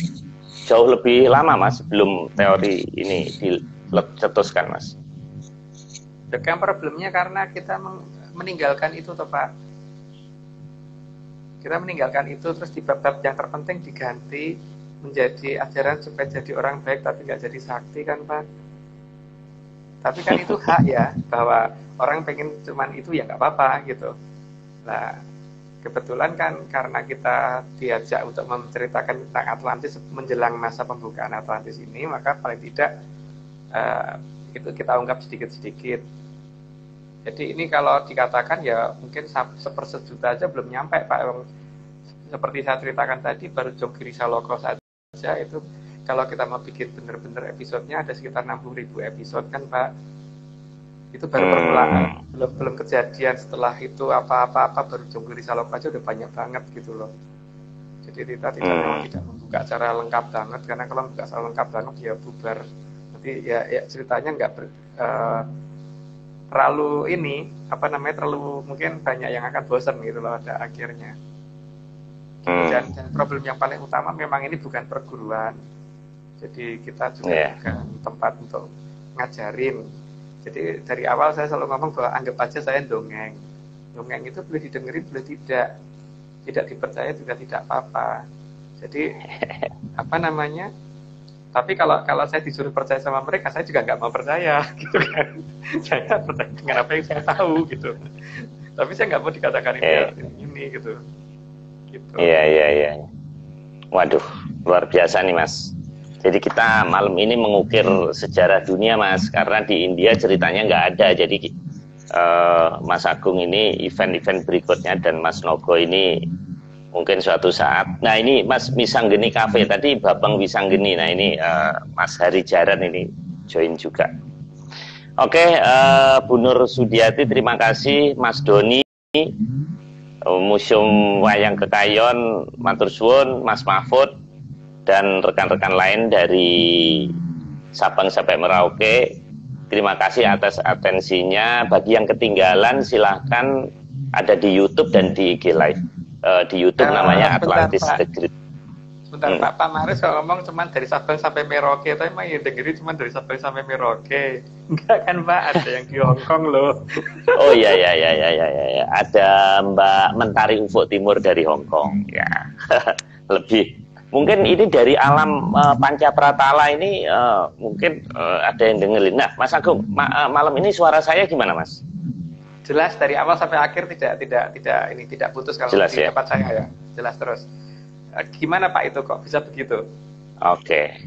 jauh lebih lama Mas, sebelum teori ini dicetuskan Mas. Kan problemnya karena kita meninggalkan itu toh Pak. Kita meninggalkan itu, terus di bab-bab yang terpenting diganti menjadi ajaran supaya jadi orang baik tapi nggak jadi sakti kan Pak. Tapi kan itu hak ya, bahwa orang pengen cuman itu ya nggak apa-apa gitu. Nah, kebetulan kan karena kita diajak untuk menceritakan tentang Atlantis menjelang masa pembukaan Atlantis ini, maka paling tidak itu kita ungkap sedikit-sedikit. Jadi ini kalau dikatakan ya mungkin sepersejuta aja belum nyampe Pak. Seperti saya ceritakan tadi, baru Jonggiri Saloka saja itu kalau kita mau bikin bener-bener episodenya ada sekitar 60.000 episode kan Pak. Itu baru permulaan, belum kejadian. Setelah itu apa-apa baru Jonggiri Saloka aja udah banyak banget gitu loh. Jadi kita tidak membuka secara lengkap banget, karena kalau membuka secara lengkap banget ya bubar. Nanti ya ceritanya nggak terlalu terlalu mungkin banyak yang akan bosan gitu loh pada akhirnya. Dan problem yang paling utama memang ini bukan perguruan. Jadi kita juga bukan tempat untuk ngajarin. Jadi dari awal saya selalu ngomong bahwa anggap aja saya dongeng. Dongeng itu boleh didengerin, boleh tidak. Tidak dipercaya juga tidak apa-apa. Jadi tapi kalau saya disuruh percaya sama mereka, saya juga nggak mau percaya gitu kan. Saya percaya dengan apa yang saya tahu gitu. Tapi saya nggak mau dikatakan ini gitu. Iya. Waduh, luar biasa nih Mas. Jadi kita malam ini mengukir sejarah dunia Mas, karena di India ceritanya nggak ada. Jadi Mas Agung ini event-event berikutnya, dan Mas Nogo ini mungkin suatu saat. Nah ini Mas Wisanggeni Cafe tadi, Babang Wisanggeni. Nah ini Mas Hari Jaran ini join juga. Oke, Bu Nur Sudiati terima kasih. Mas Doni, Museum Wayang Kekayon, matur suwun, Mas Mahfud, dan rekan-rekan lain dari Sabang sampai Merauke. Terima kasih atas atensinya. Bagi yang ketinggalan silahkan, ada di YouTube dan di IG Live. Di YouTube namanya Atlantis The Great. Sebentar Pak Maris kalau ngomong cuma dari Sabang sampai Merauke, tapi emang yang dengerin cuma dari Sabang sampai Merauke. Enggak kan Pak, ada yang di Hong Kong loh. Oh iya. Ada Mbak Mentari Ufuk Timur dari Hong Kong ya. Lebih mungkin ini dari alam Panca Pratala ini mungkin ada yang dengerin. Nah Mas Agung, malam ini suara saya gimana Mas? Jelas dari awal sampai akhir, tidak putus kalau jelas, di tempat saya ya. Jelas terus. Gimana Pak itu kok bisa begitu? Oke.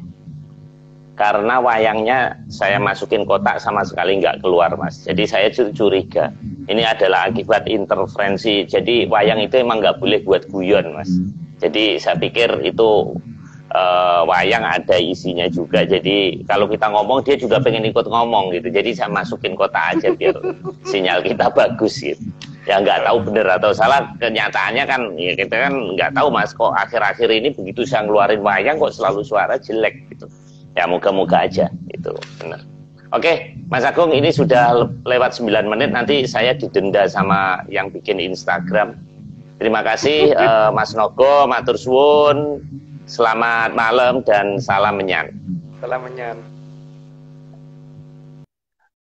Karena wayangnya saya masukin kotak sama sekali nggak keluar Mas. Jadi saya curiga ini adalah akibat interferensi. Jadi wayang itu emang nggak boleh buat guyon Mas. Jadi saya pikir itu wayang ada isinya juga. Jadi kalau kita ngomong dia juga pengen ikut ngomong gitu. Jadi saya masukin kotak aja biar sinyal kita bagus gitu. Ya nggak tahu benar atau salah, kenyataannya kan ya kita kan nggak tahu Mas, kok akhir-akhir ini begitu saya ngeluarin wayang kok selalu suara jelek gitu. Ya moga-moga aja itu benar. Oke Mas Agung, ini sudah lewat 9 menit, nanti saya didenda sama yang bikin Instagram. Terima kasih Mas Nogo, matur suwun, selamat malam dan salam menyan. Setelah menyan.